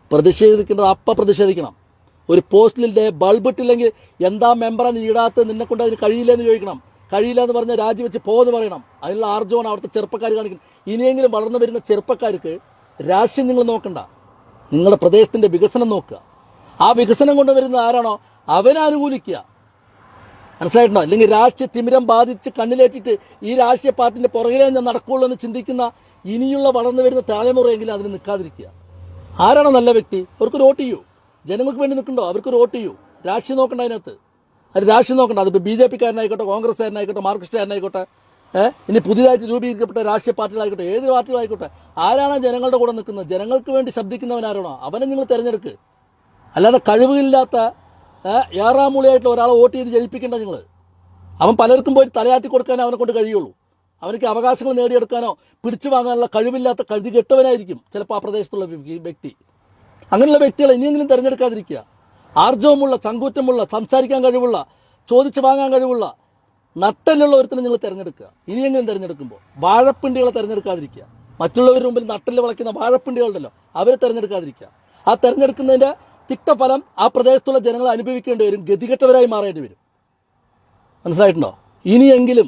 അപ്പം പ്രതിഷേധിക്കണം. ഒരു പോസ്റ്റിലെ ബൾബ് ഇട്ടില്ലെങ്കിൽ എന്താ മെമ്പറാ നീ ഇടാത്ത, നിന്നെ കൊണ്ട് അതിന് കഴിയില്ലെന്ന് ചോദിക്കണം. കഴിയില്ല എന്ന് പറഞ്ഞാൽ രാജിവെച്ച് പോകുമെന്ന് പറയണം. അതിനുള്ള ആർജവമാണ് അവിടുത്തെ ചെറുപ്പക്കാർ കാണിക്കുന്നത്. ഇനിയെങ്കിലും വളർന്നു വരുന്ന ചെറുപ്പക്കാർക്ക് രാഷ്ട്രീയം നിങ്ങൾ നോക്കണ്ട, നിങ്ങളുടെ പ്രദേശത്തിന്റെ വികസനം നോക്കുക. ആ വികസനം കൊണ്ടുവരുന്ന ആരാണോ അവനെ അനുകൂലിക്കുക. മനസ്സിലായിട്ടുണ്ടോ? അല്ലെങ്കിൽ രാഷ്ട്രീയ തിമിരം ബാധിച്ച് കണ്ണിലേറ്റിട്ട് ഈ രാഷ്ട്രീയ പാർട്ടിന്റെ പുറകിലേ ഞാൻ നടക്കുള്ളൂ എന്ന് ചിന്തിക്കുന്ന ഇനിയുള്ള വളർന്നു വരുന്ന തലമുറയെങ്കിലും അതിന് നിൽക്കാതിരിക്കുക. ആരാണോ നല്ല വ്യക്തി അവർക്ക് വോട്ട് ചെയ്യൂ. ജനങ്ങൾക്ക് വേണ്ടി നിൽക്കണ്ടോ അവർക്ക് വോട്ട് ചെയ്യൂ. രാഷ്ട്രീയം നോക്കണ്ട അതിനകത്ത്. അത് രാഷ്ട്രീയം നോക്കണ്ട. അതിപ്പോൾ BJP-കാരനായിക്കോട്ടെ, കോൺഗ്രസ്സുകാരനായിക്കോട്ടെ, മാർക്സിസ്റ്റുകാരനായിക്കോട്ടെ, ഇനി പുതിയതായിട്ട് രൂപീകരിക്കപ്പെട്ട രാഷ്ട്രീയ പാർട്ടികളായിക്കോട്ടെ, ഏത് പാർട്ടികളായിക്കോട്ടെ, ആരാണ് ജനങ്ങളുടെ കൂടെ നിൽക്കുന്നത്, ജനങ്ങൾക്ക് വേണ്ടി ശബ്ദിക്കുന്നവനാരാണോ അവനെ നിങ്ങൾ തിരഞ്ഞെടുക്കുക. അല്ലാതെ കഴിവില്ലാത്ത ഏറാമൂളിയായിട്ടുള്ള ഒരാളെ വോട്ട് ചെയ്ത് ജയിപ്പിക്കേണ്ട നിങ്ങൾ. അവൻ പലർക്കും പോയി തലയാട്ടി കൊടുക്കാനേ അവനെ കൊണ്ട് കഴിയുള്ളൂ. അവനക്ക് അവകാശങ്ങൾ നേടിയെടുക്കാനോ പിടിച്ചു വാങ്ങാനുള്ള കഴിവില്ലാത്ത കെട്ടവനായിരിക്കും ചിലപ്പോൾ ആ പ്രദേശത്തുള്ള വ്യക്തി. അങ്ങനെയുള്ള വ്യക്തികളെ ഇനിയെങ്കിലും തിരഞ്ഞെടുക്കാതിരിക്കുക. ആർജവമുള്ള, ചങ്കൂറ്റമുള്ള, സംസാരിക്കാൻ കഴിവുള്ള, ചോദിച്ചു വാങ്ങാൻ കഴിവുള്ള, നട്ടലുള്ള ഒരുത്തിനെ നിങ്ങൾ തിരഞ്ഞെടുക്കുക. ഇനിയെങ്കിലും തിരഞ്ഞെടുക്കുമ്പോൾ വാഴപ്പിണ്ടികളെ തിരഞ്ഞെടുക്കാതിരിക്കുക. മറ്റുള്ളവരുടെ മുമ്പിൽ നട്ടല് വിളയ്ക്കുന്ന വാഴപ്പിണ്ടികളുണ്ടല്ലോ അവരെ തിരഞ്ഞെടുക്കാതിരിക്കുക. ആ തിരഞ്ഞെടുക്കുന്നതിന്റെ തിക്തഫലം ആ പ്രദേശത്തുള്ള ജനങ്ങൾ അനുഭവിക്കേണ്ടി വരും, ഗതികെട്ടവരായി മാറേണ്ടി വരും. മനസ്സിലായിട്ടുണ്ടോ? ഇനിയെങ്കിലും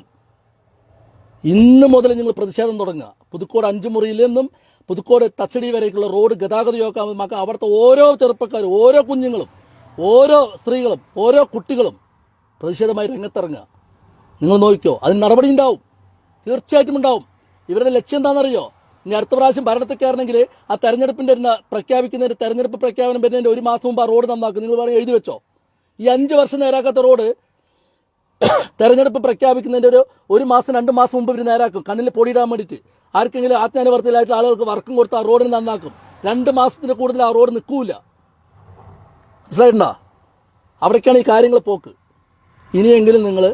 ഇന്ന് മുതൽ നിങ്ങൾ പ്രതിഷേധം തുടങ്ങുക. പുതുക്കോട് 5 മുറിയിൽ നിന്നും പുതുക്കോട് തച്ചടി വരേക്കുള്ള റോഡ് ഗതാഗത യോഗ്യമാക്കാൻ അവിടുത്തെ ഓരോ ചെറുപ്പക്കാരും, ഓരോ കുഞ്ഞുങ്ങളും, ഓരോ സ്ത്രീകളും, ഓരോ കുട്ടികളും പ്രതിഷേധമായി രംഗത്തിറങ്ങുക. നിങ്ങൾ നോക്കിക്കോ, അതിന് നടപടി ഉണ്ടാവും, തീർച്ചയായിട്ടും ഉണ്ടാവും. ഇവരുടെ ലക്ഷ്യം എന്താണെന്നറിയോ? ഇനി അടുത്ത പ്രാവശ്യം ഭരണത്തിൽ കയറണമെങ്കിൽ ആ തെരഞ്ഞെടുപ്പിന്റെ പ്രഖ്യാപിക്കുന്നതിന് തെരഞ്ഞെടുപ്പ് പ്രഖ്യാപനം വരുന്നതിന്റെ 1 മാസം മുമ്പ് ആ റോഡ് നന്നാക്കും. നിങ്ങൾ വേണമെങ്കിൽ എഴുതി വെച്ചോ. ഈ 5 വർഷം നേരാക്കാത്ത റോഡ് തെരഞ്ഞെടുപ്പ് പ്രഖ്യാപിക്കുന്നതിന്റെ 1 മാസം 2 മാസം മുമ്പ് ഇവർ നേരാക്കും. കണ്ണിൽ പൊടിയിടാൻ വേണ്ടിയിട്ട് ആർക്കെങ്കിലും ആജ്ഞാനുവർത്തിയിലായിട്ട് ആളുകൾക്ക് വർക്കും കൊടുത്ത് ആ റോഡിന് നന്നാക്കും. 2 മാസത്തിന് കൂടുതൽ ആ റോഡ് നിൽക്കൂല. മനസ്സിലായിട്ടുണ്ടോ? അവിടേക്കാണ് ഈ കാര്യങ്ങൾ പോക്ക്. ഇനിയെങ്കിലും നിങ്ങൾ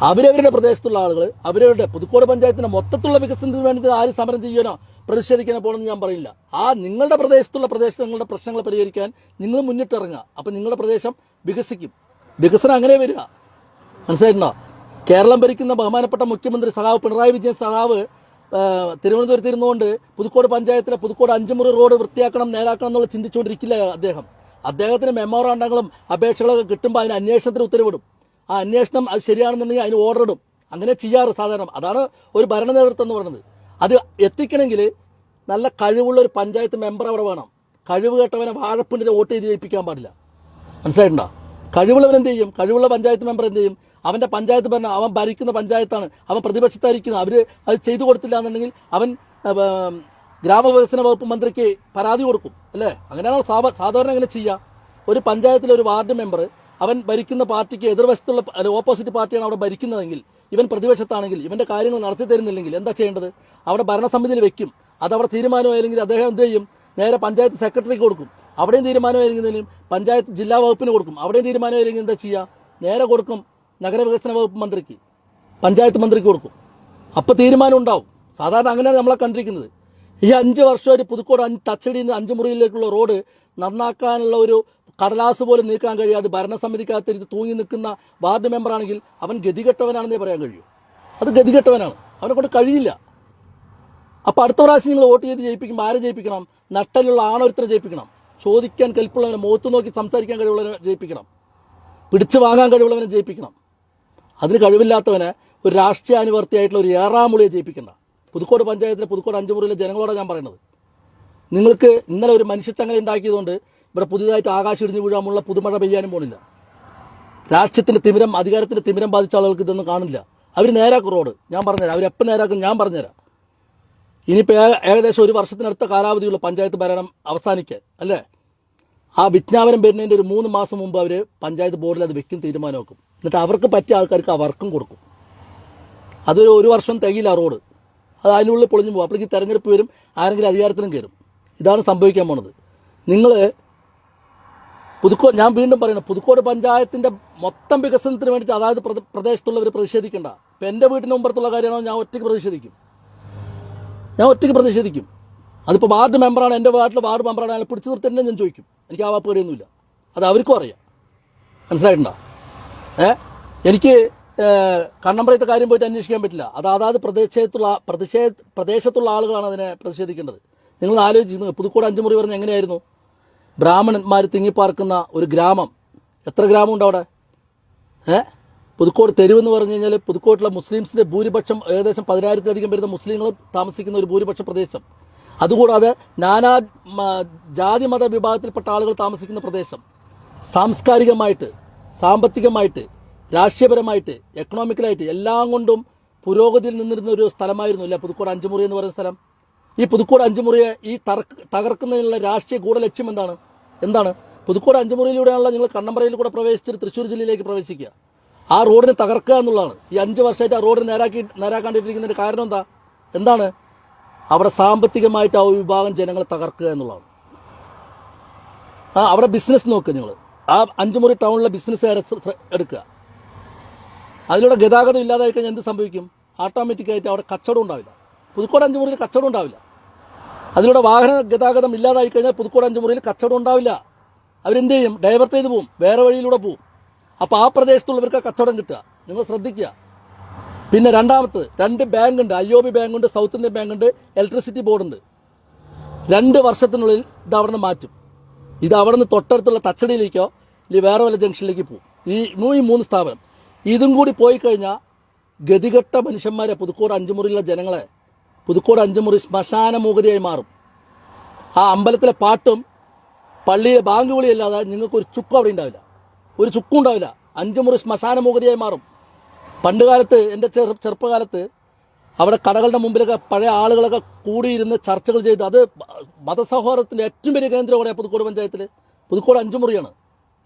അവരവരുടെ പ്രദേശത്തുള്ള ആളുകൾ അവരവരുടെ പുതുക്കോട് പഞ്ചായത്തിന്റെ മൊത്തത്തിലുള്ള വികസനത്തിന് വേണ്ടി ആര് സമരം ചെയ്യാനോ പ്രതിഷേധിക്കാനോ പോകണമെന്ന് ഞാൻ പറയില്ല. ആ നിങ്ങളുടെ പ്രദേശങ്ങളുടെ പ്രശ്നങ്ങൾ പരിഹരിക്കാൻ നിങ്ങൾ മുന്നിട്ടിറങ്ങുക. അപ്പം നിങ്ങളുടെ പ്രദേശം വികസിക്കും. വികസനം അങ്ങനെ വരിക. മനസ്സിലായിട്ടുണ്ടോ? കേരളം ഭരിക്കുന്ന ബഹുമാനപ്പെട്ട മുഖ്യമന്ത്രി സഖാവ് പിണറായി വിജയൻ സഖാവ് തിരുവനന്തപുരത്ത് ഇരുന്നുകൊണ്ട് പുതുക്കോട് പഞ്ചായത്തിലെ പുതുക്കോട് 5 മുറി റോഡ് വൃത്തിയാക്കണം, നേരാക്കണം എന്നുള്ള ചിന്തിച്ചുകൊണ്ടിരിക്കില്ല അദ്ദേഹത്തിന് മെമ്മോറാണ്ടങ്ങളും അപേക്ഷകളൊക്കെ കിട്ടുമ്പോൾ അതിന് അന്വേഷണത്തിന് ഉത്തരവിടും. ആ അന്വേഷണം അത് ശരിയാണെന്നുണ്ടെങ്കിൽ അതിന് ഓർഡർ ഇടും. അങ്ങനെ ചെയ്യാറ് സാധാരണ. അതാണ് ഒരു ഭരണ നേതൃത്വം എന്ന് പറയുന്നത്. അത് എത്തിക്കണമെങ്കിൽ നല്ല കഴിവുള്ള ഒരു പഞ്ചായത്ത് മെമ്പർ അവിടെ വേണം. കഴിവ് കേട്ടവനെ വാഴപ്പിണ്ടിനെ വോട്ട് ചെയ്ത് ജയിപ്പിക്കാൻ പാടില്ല. മനസ്സിലായിട്ടുണ്ടോ? കഴിവുള്ളവൻ എന്ത് ചെയ്യും? കഴിവുള്ള പഞ്ചായത്ത് മെമ്പർ എന്ത് ചെയ്യും? അവന്റെ പഞ്ചായത്ത് ഭരണം, അവൻ ഭരിക്കുന്ന പഞ്ചായത്താണ്, അവൻ പ്രതിപക്ഷത്തായിരിക്കുന്നത്, അവര് അത് ചെയ്തു കൊടുത്തില്ല എന്നുണ്ടെങ്കിൽ അവൻ ഗ്രാമവികസന വകുപ്പ് മന്ത്രിക്ക് പരാതി കൊടുക്കും. അല്ലേ? അങ്ങനെയാണ് സാധാരണ അങ്ങനെ ചെയ്യുക. ഒരു പഞ്ചായത്തിലെ ഒരു വാർഡ് മെമ്പർ അവൻ ഭരിക്കുന്ന പാർട്ടിക്ക് എതിർവശത്തുള്ള ഓപ്പോസിറ്റ് പാർട്ടിയാണ് അവിടെ ഭരിക്കുന്നതെങ്കിൽ, ഇവൻ പ്രതിപക്ഷത്താണെങ്കിൽ, ഇവന്റെ കാര്യങ്ങൾ നടത്തി തരുന്നില്ലെങ്കിൽ എന്താ ചെയ്യേണ്ടത്? അവിടെ ഭരണസമിതിയിൽ വെക്കും. അതവിടെ തീരുമാനമായില്ലെങ്കിൽ അദ്ദേഹം എന്ത് ചെയ്യും? നേരെ പഞ്ചായത്ത് സെക്രട്ടറിക്ക് കൊടുക്കും. അവിടെയും തീരുമാനമായിരിക്കുന്നതിനും പഞ്ചായത്ത് ജില്ലാ വകുപ്പിന് കൊടുക്കും. അവിടെയും തീരുമാനമായിരിക്കും എന്താ ചെയ്യുക? നേരെ കൊടുക്കും നഗരവികസന വകുപ്പ് മന്ത്രിക്ക്, പഞ്ചായത്ത് മന്ത്രിക്ക് കൊടുക്കും. അപ്പൊ തീരുമാനം ഉണ്ടാവും. സാധാരണ അങ്ങനെയാണ് നമ്മളെ കണ്ടിരിക്കുന്നത്. ഈ 5 വർഷമായിട്ട് പുതുക്കോട് തച്ചടിയിൽ നിന്ന് 5 മുറിയിലേക്കുള്ള റോഡ് നന്നാക്കാനുള്ള ഒരു കടലാസ് പോലും നീക്കാൻ കഴിയാതെ ഭരണസമിതിക്കകത്ത് തൂങ്ങി നിൽക്കുന്ന വാർഡ് മെമ്പറാണെങ്കിൽ അവൻ ഗതികെട്ടവനാണെന്നേ പറയാൻ കഴിയൂ. അത് ഗതികെട്ടവനാണ്, അവനെ കൊണ്ട് കഴിയില്ല. അപ്പൊ അടുത്ത പ്രാവശ്യം നിങ്ങൾ വോട്ട് ചെയ്ത് ജയിപ്പിക്കുമ്പോൾ ആരെ ജയിപ്പിക്കണം? നട്ടലുള്ള ആണൊരുത്തരെ ജയിപ്പിക്കണം. ചോദിക്കാൻ കെൽപ്പുള്ളവനെ, മുഖത്ത് നോക്കി സംസാരിക്കാൻ കഴിവുള്ളവനെ ജയിപ്പിക്കണം. പിടിച്ചു വാങ്ങാൻ കഴിവുള്ളവനെ ജയിപ്പിക്കണം. അതിന് കഴിവില്ലാത്തവനെ ഒരു രാഷ്ട്രീയാനുവർത്തിയായിട്ടുള്ള ഒരു ഏറാമുളിയെ ജയിപ്പിക്കണ്ട. പുതുക്കോട് പഞ്ചായത്തിലെ പുതുക്കോട് 5 മുറിയിലെ ജനങ്ങളോടാണ് ഞാൻ പറയുന്നത്. നിങ്ങൾക്ക് ഇന്നലെ ഒരു മനുഷ്യച്ചങ്ങല ഉണ്ടാക്കിയതുകൊണ്ട് ഇവിടെ പുതിയതായിട്ട് ആകാശം ഇടിഞ്ഞു വീഴാമുള്ള പുതുമഴ പെയ്യാനും പോണില്ല. രാഷ്ട്രീയത്തിന്റെ തിമിരം, അധികാരത്തിന്റെ തിമിരം ബാധിച്ച ആളുകൾക്ക് ഇതൊന്നും കാണില്ല. അവർ നേരാക്കും റോഡ്. ഞാൻ പറഞ്ഞുതരാം. അവരെപ്പം നേരാക്കും ഞാൻ പറഞ്ഞുതരാം. ഇനിയിപ്പോൾ ഏകദേശം 1 വർഷത്തിനടുത്ത കാലാവധിയുള്ള പഞ്ചായത്ത് ഭരണം അവസാനിക്കാൻ അല്ലേ? ആ വിജ്ഞാപനം വരുന്നതിന്റെ ഒരു 3 മാസം മുമ്പ് അവർ പഞ്ചായത്ത് ബോർഡിൽ അത് വെക്കും, തീരുമാനമാക്കും. എന്നിട്ട് അവർക്ക് പറ്റിയ ആൾക്കാർക്ക് അവർക്കും കൊടുക്കും. അതൊരു 1 വർഷം തികയില്ല റോഡ്. അത് അതിനുള്ളിൽ പൊളിഞ്ഞു പോകും. അപ്പോഴേക്ക് തെരഞ്ഞെടുപ്പ് വരും, ആരെങ്കിലും അധികാരത്തിലും കയറും. ഇതാണ് സംഭവിക്കാൻ പോണത്. നിങ്ങൾ ഞാൻ വീണ്ടും പറയണം, പുതുക്കോട് പഞ്ചായത്തിന്റെ മൊത്തം വികസനത്തിന് വേണ്ടിയിട്ട് അതായത് പ്രദേശത്തുള്ളവർ പ്രതിഷേധിക്കേണ്ട. ഇപ്പം എൻ്റെ വീട്ടിന് മുമ്പത്തുള്ള കാര്യമാണോ ഞാൻ ഒറ്റയ്ക്ക് പ്രതിഷേധിക്കും. അതിപ്പോൾ വാർഡ് മെമ്പറാണ്, എൻ്റെ വാർഡിൽ വാർഡ് മെമ്പറാണ്, അയാൾ പിടിച്ചു നിർത്തന്നെ ഞാൻ ചോദിക്കും. എനിക്ക് ആ പേടിയൊന്നുമില്ല, അത് അവർക്കും അറിയാം. മനസ്സിലായിട്ടുണ്ടോ? എനിക്ക് കണ്ണമ്പ്രയത്തെ കാര്യം പോയിട്ട് അന്വേഷിക്കാൻ പറ്റില്ല. അത് അതാത് പ്രദേശത്തുള്ള ആളുകളാണ് അതിനെ പ്രതിഷേധിക്കേണ്ടത്. നിങ്ങൾ ആലോചിച്ച്, പുതുക്കോട് 5 മുറി പറഞ്ഞ് എങ്ങനെയായിരുന്നു? ബ്രാഹ്മണന്മാർ തിങ്ങിപ്പാർക്കുന്ന ഒരു ഗ്രാമം, എത്ര ഗ്രാമമുണ്ട് അവിടെ? പുതുക്കോട് തെരുവെന്ന് പറഞ്ഞു കഴിഞ്ഞാൽ പുതുക്കോട്ടിലെ മുസ്ലിംസിന്റെ ഭൂരിപക്ഷം ഏകദേശം 10,000-ലധികം വരുന്ന മുസ്ലിങ്ങൾ താമസിക്കുന്ന ഒരു ഭൂരിപക്ഷ പ്രദേശം. അതുകൂടാതെ നാനാ ജാതി മത വിഭാഗത്തിൽപ്പെട്ട ആളുകൾ താമസിക്കുന്ന പ്രദേശം. സാംസ്കാരികമായിട്ട്, സാമ്പത്തികമായിട്ട്, രാഷ്ട്രീയപരമായിട്ട്, എക്കണോമിക്കലായിട്ട് എല്ലാം കൊണ്ടും പുരോഗതിയിൽ നിന്നിരുന്ന ഒരു സ്ഥലമായിരുന്നു അല്ലേ പുതുക്കോട് 5 മുറി എന്ന് പറയുന്ന സ്ഥലം. ഈ പുതുക്കോട് 5 മുറിയെ ഈ തകർക്കുന്നതിനുള്ള രാഷ്ട്രീയ ഗൂഢലക്ഷ്യം എന്താണ്? പുതുക്കോട് 5 മുറിയിലൂടെയാണല്ലോ നിങ്ങൾ കണ്ണമ്പ്രയിൽ കൂടെ പ്രവേശിച്ചിട്ട് തൃശ്ശൂർ ജില്ലയിലേക്ക് പ്രവേശിക്കുക. ആ റോഡിനെ തകർക്കുക എന്നുള്ളതാണ്. ഈ 5 വർഷമായിട്ട് ആ റോഡിന് നേരാക്കാണ്ടിരിക്കുന്നതിന്റെ കാരണം എന്താണ്? അവിടെ സാമ്പത്തികമായിട്ട് ആ ഒരു വിഭാഗം ജനങ്ങളെ തകർക്കുക എന്നുള്ളതാണ്. അവിടെ ബിസിനസ് നോക്കുക നിങ്ങൾ. ആ 5 മുറി ടൗണിലെ ബിസിനസ്സുകാരെ എടുക്കുക. അതിലൂടെ ഗതാഗതം ഇല്ലാതായി കഴിഞ്ഞാൽ എന്ത് സംഭവിക്കും? ഓട്ടോമാറ്റിക്കായിട്ട് അവിടെ കച്ചവടം ഉണ്ടാവില്ല. പുതുക്കോട് 5 മുറിയിൽ കച്ചവടം ഉണ്ടാവില്ല. അതിലൂടെ വാഹന ഗതാഗതം ഇല്ലാതായി കഴിഞ്ഞാൽ പുതുക്കോട് 5 മുറിയിൽ കച്ചവടം ഉണ്ടാവില്ല. അവരെന്ത് ചെയ്യും? ഡൈവേർട്ട് ചെയ്ത് പോവും, വേറെ വഴിയിലൂടെ പോവും. അപ്പോൾ ആ പ്രദേശത്തുള്ളവർക്ക് കച്ചവടം കിട്ടുക. നിങ്ങൾ ശ്രദ്ധിക്കുക. പിന്നെ രണ്ടാമത് 2 ബാങ്കുണ്ട്, IOB ബാങ്കുണ്ട്, സൗത്ത് ഇന്ത്യൻ ബാങ്കുണ്ട്, ഇലക്ട്രിസിറ്റി ബോർഡുണ്ട്. 2 വർഷത്തിനുള്ളിൽ ഇത് അവിടെ നിന്ന് മാറ്റും. ഇത് അവിടെ നിന്ന് തൊട്ടടുത്തുള്ള തച്ചടിയിലേക്കോ ഇല്ലെങ്കിൽ വേറെ വല്ല ജംഗ്ഷനിലേക്ക് പോകും. ഈ 3 സ്ഥാപനം ഇതും കൂടി പോയി കഴിഞ്ഞാൽ ഗതികെട്ട മനുഷ്യന്മാരെ പുതുക്കോട് 5 മുറിയിലുള്ള ജനങ്ങളെ പുതുക്കോട് 5 മുറി ശ്മശാന മൂകതയായി മാറും. ആ അമ്പലത്തിലെ പാട്ടും പള്ളിയിലെ ബാങ്ക് വിളിയല്ലാതെ നിങ്ങൾക്ക് ഒരു ചുക്കും അവിടെ ഉണ്ടാവില്ല, ഒരു ചുക്കും ഉണ്ടാവില്ല. 5 മുറി ശ്മശാന മൂകതയായി മാറും. പണ്ട് കാലത്ത്, എൻ്റെ ചെറുപ്പകാലത്ത് അവിടെ കടകളുടെ മുമ്പിലൊക്കെ പഴയ ആളുകളൊക്കെ കൂടിയിരുന്ന് ചർച്ചകൾ ചെയ്ത്, അത് മതസൗഹാർദ്ദത്തിന്റെ ഏറ്റവും വലിയ കേന്ദ്രം അവിടെ പുതുക്കോട് പഞ്ചായത്തിൽ പുതുക്കോട് 5 മുറിയാണ്.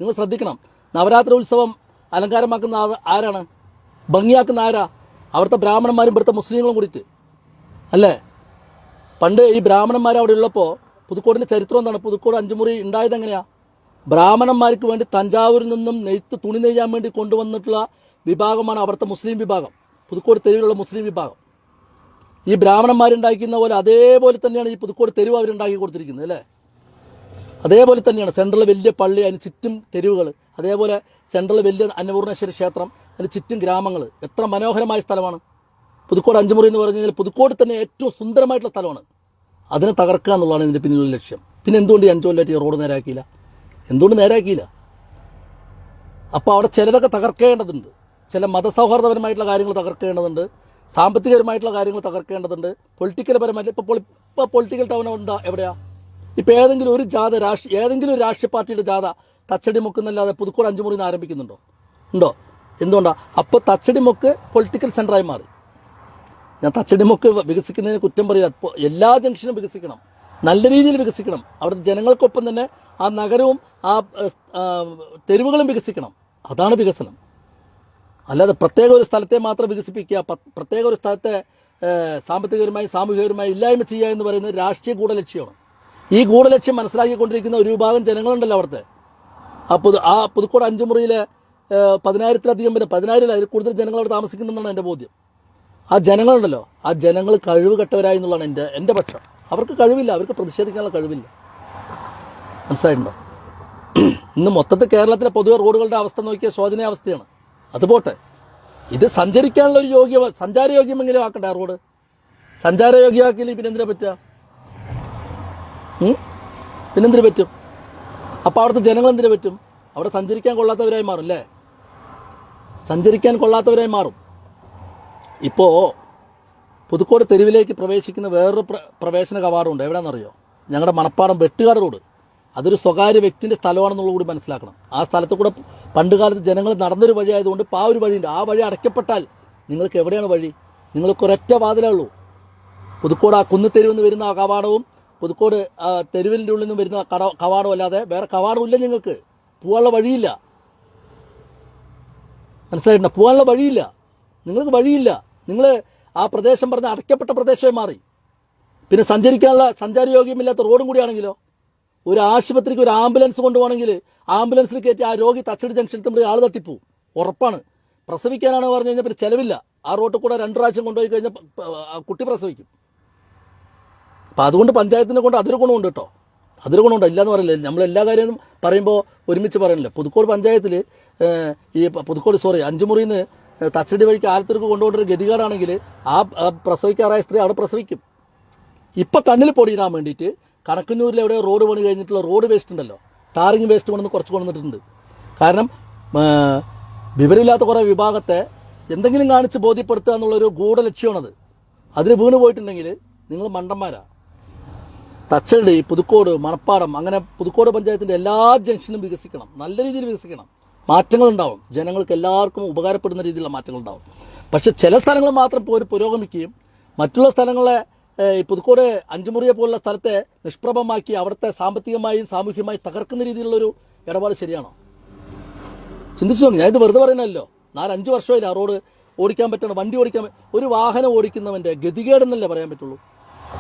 നിങ്ങൾ ശ്രദ്ധിക്കണം. നവരാത്രി ഉത്സവം അലങ്കാരമാക്കുന്ന ആരാണ്? ഭംഗിയാക്കുന്ന ആരാ? അവിടുത്തെ ബ്രാഹ്മണന്മാരും ഇവിടുത്തെ മുസ്ലിങ്ങളും കൂടിയിട്ട് അല്ലേ? പണ്ട് ഈ ബ്രാഹ്മണന്മാർ അവിടെ ഉള്ളപ്പോൾ പുതുക്കോടിന്റെ ചരിത്രം എന്താണ്? പുതുക്കോട് 5 മുറി ഉണ്ടായത് എങ്ങനെയാ? ബ്രാഹ്മണന്മാർക്ക് വേണ്ടി തഞ്ചാവൂരിൽ നിന്നും തുണി നെയ്യാൻ വേണ്ടി കൊണ്ടുവന്നിട്ടുള്ള വിഭാഗമാണ് അവിടുത്തെ മുസ്ലിം വിഭാഗം, പുതുക്കോട് തെരുവിലുള്ള മുസ്ലിം വിഭാഗം. ഈ ബ്രാഹ്മണന്മാരുണ്ടാക്കുന്ന പോലെ അതേപോലെ തന്നെയാണ് ഈ പുതുക്കോട് തെരുവ് അവരുണ്ടാക്കി കൊടുത്തിരിക്കുന്നത് അല്ലേ? അതേപോലെ തന്നെയാണ്. സെൻട്രൽ വലിയ പള്ളി, അതിന് ചുറ്റും തെരുവുകൾ, അതേപോലെ സെൻട്രൽ വലിയ അന്നപൂർണേശ്വരി ക്ഷേത്രം, അതിന് ചുറ്റും ഗ്രാമങ്ങൾ. എത്ര മനോഹരമായ സ്ഥലമാണ് പുതുക്കോട് 5 മുറി എന്ന് പറഞ്ഞു കഴിഞ്ഞാൽ. പുതുക്കോട് തന്നെ ഏറ്റവും സുന്ദരമായിട്ടുള്ള സ്ഥലമാണ്. അതിനെ തകർക്കുക എന്നുള്ളതാണ് ഇതിന്റെ പിന്നിലുള്ള ലക്ഷ്യം. പിന്നെ എന്തുകൊണ്ട് ഈ 5 കൊല്ലമായിട്ട് ഈ റോഡ് നേരാക്കിയില്ല? എന്തുകൊണ്ട് നേരാക്കിയില്ല? അപ്പോൾ അവിടെ ചിലതൊക്കെ തകർക്കേണ്ടതുണ്ട്. ചില മതസൗഹാർദ്ദപരമായിട്ടുള്ള കാര്യങ്ങൾ തകർക്കേണ്ടതുണ്ട്, സാമ്പത്തികപരമായിട്ടുള്ള കാര്യങ്ങൾ തകർക്കേണ്ടതുണ്ട്, പൊളിറ്റിക്കൽപരമായിട്ട്. ഇപ്പോൾ പൊളിറ്റിക്കൽ ടൗൺ എന്താ? എവിടെയാ? ഇപ്പോൾ ഏതെങ്കിലും ഒരു ഏതെങ്കിലും ഒരു രാഷ്ട്രീയ പാർട്ടിയുടെ ജാഥ തച്ചടി മുക്കുന്നല്ലാതെ പുതുക്കോട് 5 മുറിയിൽ നിന്ന് ആരംഭിക്കുന്നുണ്ടോ? ഉണ്ടോ? എന്തുകൊണ്ടാ? അപ്പോൾ തച്ചടി മുക്ക് പൊളിറ്റിക്കൽ സെന്ററായി മാറി. ഞാൻ തച്ചടി മുക്ക് വികസിക്കുന്നതിന് കുറ്റം പറയാ. എല്ലാ ജംഗ്ഷനും വികസിക്കണം, നല്ല രീതിയിൽ വികസിക്കണം. അവിടുത്തെ ജനങ്ങൾക്കൊപ്പം തന്നെ ആ നഗരവും ആ തെരുവുകളും വികസിക്കണം. അതാണ് വികസനം. അല്ലാതെ പ്രത്യേക ഒരു സ്ഥലത്തെ മാത്രം വികസിപ്പിക്കുക, പ്രത്യേക ഒരു സ്ഥലത്തെ സാമ്പത്തികപരമായി സാമൂഹികപരമായി ഇല്ലായ്മ ചെയ്യുക എന്ന് പറയുന്നത് രാഷ്ട്രീയ ഗൂഢലക്ഷ്യമാണ്. ഈ ഗൂഢലക്ഷ്യം മനസ്സിലാക്കിക്കൊണ്ടിരിക്കുന്ന ഒരു വിഭാഗം ജനങ്ങളുണ്ടല്ലോ അവിടുത്തെ. ആ പുതുക്കോട് 5 മുറിയിലെ 10,000-ലധികം 10,000 അതിൽ കൂടുതൽ ജനങ്ങൾ അവിടെ താമസിക്കുന്നെന്നാണ് എൻ്റെ ബോധ്യം. ആ ജനങ്ങളുണ്ടല്ലോ, ആ ജനങ്ങൾ കഴിവ് കെട്ടവരായി എന്നുള്ളതാണ് എൻ്റെ പക്ഷം. അവർക്ക് കഴിവില്ല, അവർക്ക് പ്രതിഷേധിക്കാനുള്ള കഴിവില്ല. മനസ്സിലായിട്ടുണ്ടോ? ഇന്ന് മൊത്തത്തിൽ കേരളത്തിലെ പൊതുവെ റോഡുകളുടെ അവസ്ഥ നോക്കിയ ശോചനീയാവസ്ഥയാണ്. അതുപോട്ടെ, ഇത് സഞ്ചരിക്കാനുള്ള ഒരു സഞ്ചാരയോഗ്യമെങ്കിലും ആക്കണ്ടേ ആ റോഡ്? സഞ്ചാരയോഗ്യമാക്കിയില്ലെങ്കിൽ പിന്നെന്തിനാ പറ്റുക? പിന്നെന്തിനു പറ്റും? അപ്പോൾ അവിടുത്തെ ജനങ്ങൾ എന്തിനു പറ്റും? അവിടെ സഞ്ചരിക്കാൻ കൊള്ളാത്തവരായി മാറും അല്ലേ? സഞ്ചരിക്കാൻ കൊള്ളാത്തവരായി മാറും. ഇപ്പോൾ പുതുക്കോട് തെരുവിലേക്ക് പ്രവേശിക്കുന്ന വേറൊരു പ്രവേശന കവാടമുണ്ട്. എവിടെയാണെന്നറിയോ? ഞങ്ങളുടെ മണപ്പാടം വെട്ടുകാട് റോഡ്. അതൊരു സ്വകാര്യ വ്യക്തിൻ്റെ സ്ഥലമാണെന്നുള്ളത് കൂടി മനസ്സിലാക്കണം. ആ സ്ഥലത്ത് കൂടെ പണ്ടുകാലത്ത് ജനങ്ങൾ നടന്നൊരു വഴി ആയതുകൊണ്ട് ഇപ്പോൾ ആ ഒരു വഴിയുണ്ട്. ആ വഴി അടയ്ക്കപ്പെട്ടാൽ നിങ്ങൾക്ക് എവിടെയാണ് വഴി? നിങ്ങൾക്ക് ഒരൊറ്റ വാതിലേ ഉള്ളൂ. പുതുക്കോട് ആ കുന്നിത്തെരുവിൽ നിന്ന് വരുന്ന ആ കവാടവും പുതുക്കോട് തെരുവിൻ്റെ ഉള്ളിൽ നിന്ന് വരുന്ന കവാടവും അല്ലാതെ വേറെ കവാടമില്ല. നിങ്ങൾക്ക് പോകാനുള്ള വഴിയില്ല. മനസ്സിലായിട്ടുണ്ടോ? പോകാനുള്ള വഴിയില്ല. നിങ്ങൾക്ക് വഴിയില്ല. നിങ്ങൾ ആ പ്രദേശം പറഞ്ഞ അടയ്ക്കപ്പെട്ട പ്രദേശമായി മാറി. പിന്നെ സഞ്ചരിക്കാനുള്ള സഞ്ചാരയോഗ്യമില്ലാത്ത റോഡും കൂടിയാണെങ്കിലോ? ഒരു ആശുപത്രിക്ക് ഒരു ആംബുലൻസ് കൊണ്ടുപോകണമെങ്കിൽ ആംബുലൻസിൽ കയറ്റി ആ രോഗി തച്ചടി ജംഗ്ഷനിൽ തമ്മിൽ ആൾ തട്ടിപ്പോവും, ഉറപ്പാണ്. പ്രസവിക്കാനാണ് പറഞ്ഞു കഴിഞ്ഞാൽ പിന്നെ ചിലവില്ല. ആ റോട്ടിൽ കൂടെ 2 പ്രാവശ്യം കൊണ്ടുപോയി കഴിഞ്ഞാൽ കുട്ടി പ്രസവിക്കും. അപ്പം അതുകൊണ്ട് പഞ്ചായത്തിനെ കൊണ്ട് അതൊരു ഗുണമുണ്ട് കേട്ടോ, അതൊരു ഗുണമുണ്ട്, ഇല്ലയെന്ന് പറയില്ല. നമ്മളെല്ലാ കാര്യവും പറയുമ്പോൾ ഒരുമിച്ച് പറയണില്ല. പുതുക്കോട് പഞ്ചായത്തിൽ അഞ്ചുമുറിയിൽ നിന്ന് തച്ചടി വഴിക്ക് ആലത്തൂർക്ക് കൊണ്ടുപോകേണ്ട ഗതികാരാണെങ്കിൽ ആ പ്രസവിക്കാറായ സ്ത്രീ അവിടെ പ്രസവിക്കും. ഇപ്പം കണ്ണിൽ പൊടിയിടാൻ വേണ്ടിയിട്ട് കണക്കന്നൂരിൽ എവിടെ റോഡ് പണി കഴിഞ്ഞിട്ടുള്ള റോഡ് വേസ്റ്റ് ഉണ്ടല്ലോ, ടാറിങ് വേസ്റ്റ് കൊണ്ടുവന്ന് കുറച്ച് കൊണ്ടുവന്നിട്ടുണ്ട്. കാരണം വിവരമില്ലാത്ത കുറേ വിഭാഗത്തെ എന്തെങ്കിലും കാണിച്ച് ബോധ്യപ്പെടുത്തുക എന്നുള്ളൊരു ഗൂഢലക്ഷ്യമാണത്. അതിന് വീണ് പോയിട്ടുണ്ടെങ്കിൽ നിങ്ങൾ മണ്ടന്മാരാ. തച്ചടി, പുതുക്കോട്, മണപ്പാടം, അങ്ങനെ പുതുക്കോട് പഞ്ചായത്തിൻ്റെ എല്ലാ ജംഗ്ഷനും വികസിക്കണം, നല്ല രീതിയിൽ വികസിക്കണം. മാറ്റങ്ങളുണ്ടാവും, ജനങ്ങൾക്ക് എല്ലാവർക്കും ഉപകാരപ്പെടുന്ന രീതിയിലുള്ള മാറ്റങ്ങളുണ്ടാവും. പക്ഷെ ചില സ്ഥലങ്ങൾ മാത്രം പുരോഗമിക്കുകയും മറ്റുള്ള സ്ഥലങ്ങളെ ഈ പുതുക്കോട് അഞ്ചുമുറിയെ പോലുള്ള സ്ഥലത്തെ നിഷ്പ്രഭമാക്കി അവിടുത്തെ സാമ്പത്തികമായും സാമൂഹ്യമായും തകർക്കുന്ന രീതിയിലുള്ളൊരു ഇടപാട് ശരിയാണോ? ചിന്തിച്ചു നോക്കി. ഞാനിത് വെറുതെ പറയുന്നല്ലോ. 4-5 വർഷമായില്ല ആ റോഡ് ഓടിക്കാൻ പറ്റണം, വണ്ടി ഓടിക്കാൻ. ഒരു വാഹനം ഓടിക്കുന്നവൻ്റെ ഗതികേടെന്നല്ലേ പറയാൻ പറ്റുള്ളൂ.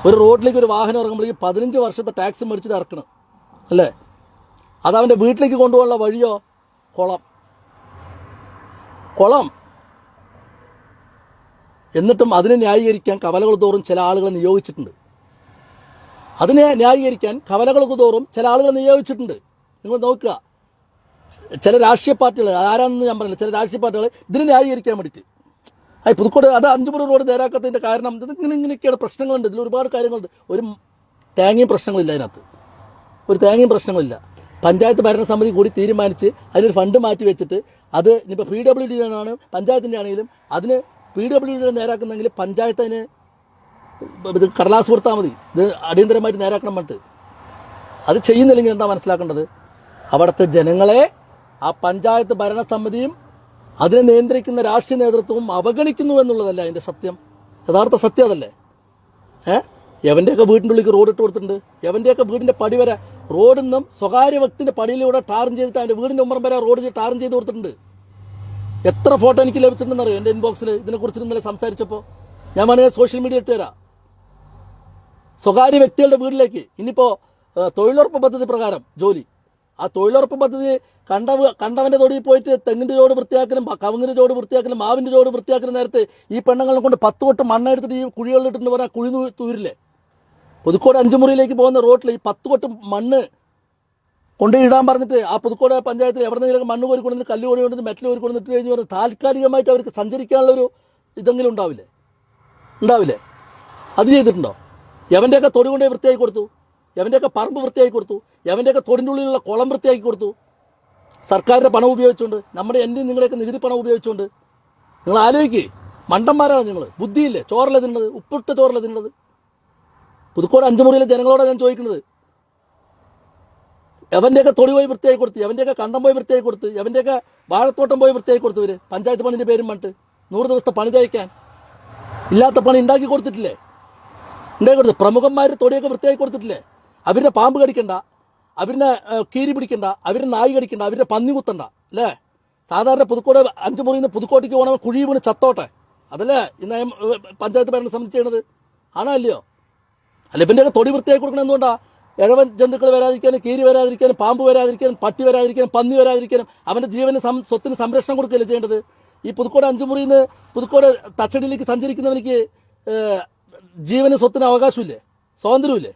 ഒരു റോഡിലേക്ക് ഒരു വാഹനം ഇറങ്ങുമ്പോഴേക്കും 15 വർഷത്തെ ടാക്സ് മേടിച്ചിട്ട് ഇറക്കണം അല്ലേ? അത് അവൻ്റെ വീട്ടിലേക്ക് കൊണ്ടുപോകാനുള്ള വഴിയോ കുളം. എന്നിട്ടും അതിനെ ന്യായീകരിക്കാൻ കവലകൾ തോറും ചില ആളുകളെ നിയോഗിച്ചിട്ടുണ്ട്. അതിനെ ന്യായീകരിക്കാൻ കവലകൾക്ക് തോറും ചില ആളുകൾ നിയോഗിച്ചിട്ടുണ്ട്. നിങ്ങൾ നോക്കുക, ചില രാഷ്ട്രീയ പാർട്ടികൾ, ആരാണെന്ന് ഞാൻ പറഞ്ഞില്ല, ചില രാഷ്ട്രീയ പാർട്ടികൾ ഇതിനെ ന്യായീകരിക്കാൻ വേണ്ടിയിട്ട് പുതുക്കോട് അത് അഞ്ചുമുറി റോഡ് നേരാക്കത്തതിൻ്റെ കാരണം ഇങ്ങനെയൊക്കെയാണ് പ്രശ്നങ്ങളുണ്ട്. ഇതിൽ ഒരുപാട് കാര്യങ്ങളുണ്ട്. ഒരു തേങ്ങയും പ്രശ്നങ്ങളില്ല അതിനകത്ത്, ഒരു തേങ്ങയും പ്രശ്നങ്ങളില്ല. പഞ്ചായത്ത് ഭരണസമിതി കൂടി തീരുമാനിച്ച് അതിനൊരു ഫണ്ട് മാറ്റി വെച്ചിട്ട് അത് ഇനിയിപ്പോൾ PWD ആണ് പഞ്ചായത്തിൻ്റെ ആണെങ്കിലും അതിന് PWD നേരാക്കുന്നെങ്കിൽ പഞ്ചായത്ത് അതിന് ഇത് കടലാസ് കൊടുത്താൽ മതി, ഇത് അടിയന്തരമായിട്ട് നേരാക്കണം പറഞ്ഞിട്ട്. അത് ചെയ്യുന്നില്ലെങ്കിൽ എന്താ മനസ്സിലാക്കേണ്ടത്? അവിടുത്തെ ജനങ്ങളെ ആ പഞ്ചായത്ത് ഭരണസമിതിയും അതിനെ നിയന്ത്രിക്കുന്ന രാഷ്ട്രീയ നേതൃത്വവും അവഗണിക്കുന്നു എന്നുള്ളതല്ല അതിൻ്റെ സത്യം, യഥാർത്ഥ സത്യം അതല്ലേ? എവൻ്റെയൊക്കെ വീടിൻ്റെ ഉള്ളിലേക്ക് റോഡ് ഇട്ട് കൊടുത്തിട്ടുണ്ട്. എവൻ്റെയൊക്കെ വീടിൻ്റെ പടി വരെ റോഡിൽ നിന്നും സ്വകാര്യ വ്യക്തിൻ്റെ പടിയിലൂടെ ടാറിൻ ചെയ്തിട്ട് അവൻ്റെ വീടിൻ്റെ ഉമ്മറം വരെ റോഡ് ടാറിൻ ചെയ്ത് കൊടുത്തിട്ടുണ്ട്. എത്ര ഫോട്ടോ എനിക്ക് ലഭിച്ചിട്ടുണ്ടെന്നറിയോ എൻ്റെ ഇൻബോക്സിൽ ഇതിനെക്കുറിച്ച് ഇന്നലെ സംസാരിച്ചപ്പോൾ? ഞാൻ വേണമെങ്കിൽ സോഷ്യൽ മീഡിയ ഇട്ട് തരാം. സ്വകാര്യ വ്യക്തികളുടെ വീട്ടിലേക്ക് ഇനിയിപ്പോൾ തൊഴിലുറപ്പ് പദ്ധതി പ്രകാരം ജോലി, ആ തൊഴിലുറപ്പ് പദ്ധതി കണ്ടവന്റെ തൊടിയിൽ പോയിട്ട് തെങ്ങിന്റെ ചോട് വൃത്തിയാക്കലും കവുങ്ങിന്റെ ചോട് വൃത്തിയാക്കലും മാവിന്റെ ചോട് വൃത്തിയാക്കലും നേരത്തെ ഈ പെണ്ണുങ്ങളെ കൊണ്ട് 10 കൊട്ട് മണ്ണെടുത്തിട്ട് ഈ കുഴികളിലിട്ടെന്ന് പറഞ്ഞാൽ കുഴി തൂരില്ലേ? പുതുക്കോട് അഞ്ചുമുറിയിലേക്ക് പോകുന്ന റോഡിൽ ഈ 10 കൊട്ട് മണ്ണ് കൊണ്ടുപോയിടാൻ പറഞ്ഞിട്ട് ആ പുതുക്കോട് പഞ്ചായത്തിൽ എവിടെന്നെങ്കിലും മണ്ണ് കോരി കൊണ്ടിട്ട് കല്ല് കോരി കൊണ്ടിട്ട് മെറ്റൽ കോരി കൊണ്ടിട്ട് കഴിഞ്ഞ് പറഞ്ഞ് താൽക്കാലികമായിട്ട് അവർക്ക് സഞ്ചരിക്കാനുള്ളൊരു ഇതെങ്കിലും ഉണ്ടാവില്ലേ? അത് ചെയ്തിട്ടുണ്ടോ? എവൻ്റെയൊക്കെ തൊടി കൊണ്ടേ വൃത്തിയാക്കി കൊടുത്തു, എവൻ്റെയൊക്കെ പറമ്പ് വൃത്തിയാക്കി കൊടുത്തു, എവൻ്റെയൊക്കെ തൊടിൻ്റെ ഉള്ളിലുള്ള കുളം വൃത്തിയാക്കി കൊടുത്തു. സർക്കാരിൻ്റെ പണം ഉപയോഗിച്ചുകൊണ്ട്, നമ്മുടെ എൻ്റെ നിങ്ങളുടെയൊക്കെ നികുതി പണം ഉപയോഗിച്ചുകൊണ്ട്. നിങ്ങൾ ആലോചിക്കുക, മണ്ടന്മാരാണ് നിങ്ങൾ. ബുദ്ധിയില്ലേ? ചോറല്ല തിന്നത്, ഉപ്പിട്ട ചോറല്ല തിന്നത്. പുതുക്കോട് അഞ്ചുമുറിയിലെ ജനങ്ങളോടാണ് ഞാൻ ചോദിക്കുന്നത്. എവൻ്റെയൊക്കെ തൊടി പോയി വൃത്തിയാക്കി കൊടുത്ത്, എവൻ്റെയൊക്കെ കണ്ടം പോയി വൃത്തിയാക്കി കൊടുത്ത്, എവൻ്റെയൊക്കെ വാഴത്തോട്ടം പോയി വൃത്തിയാക്കി കൊടുത്തവർ പഞ്ചായത്ത് പണിൻ്റെ പേരും പറഞ്ഞിട്ട് 100 ദിവസത്തെ പണി തയ്ക്കാൻ ഇല്ലാത്ത പണി ഉണ്ടാക്കി കൊടുത്തിട്ടില്ലേ? ഉണ്ടാക്കി കൊടുത്ത് പ്രമുഖന്മാർ തൊടിയൊക്കെ വൃത്തിയാക്കി കൊടുത്തിട്ടില്ലേ? അവരുടെ പാമ്പ് കടിക്കണ്ട, അവരിനെ കീരി പിടിക്കണ്ട, അവരുടെ നായി കടിക്കണ്ട, അവരുടെ പന്നി കുത്തണ്ട അല്ലേ? സാധാരണ പുതുക്കോട് അഞ്ചുമുറിയിൽ നിന്ന് പുതുക്കോട്ടേക്ക് പോകണം കുഴി വീണ് ചത്തോട്ടെ, അതല്ലേ ഇന്ന് പഞ്ചായത്ത് ഭരണം ചെയ്യണത്? ആണോ അല്ലയോ? അല്ല, ഇവൻ്റെയൊക്കെ തൊടി വൃത്തിയാക്കി കൊടുക്കണം. എന്തുകൊണ്ടാ? ഇഴവൻ ജന്തുക്കൾ വരാതിരിക്കാനും, കീരി വരാതിരിക്കാനും, പാമ്പ് വരാതിരിക്കാനും, പട്ടി വരാതിരിക്കാനും, പന്നി വരാതിരിക്കാനും അവൻ്റെ ജീവന് സ്വത്തിന് സംരക്ഷണം കൊടുക്കുകയല്ലേ ചെയ്യേണ്ടത്? ഈ പുതുക്കോട് അഞ്ചുമുറിയിൽ നിന്ന് പുതുക്കോട് തച്ചടിയിലേക്ക് സഞ്ചരിക്കുന്നവനിക്ക് ജീവന് സ്വത്തിന് അവകാശമില്ലേ? സ്വാതന്ത്ര്യമില്ലേ?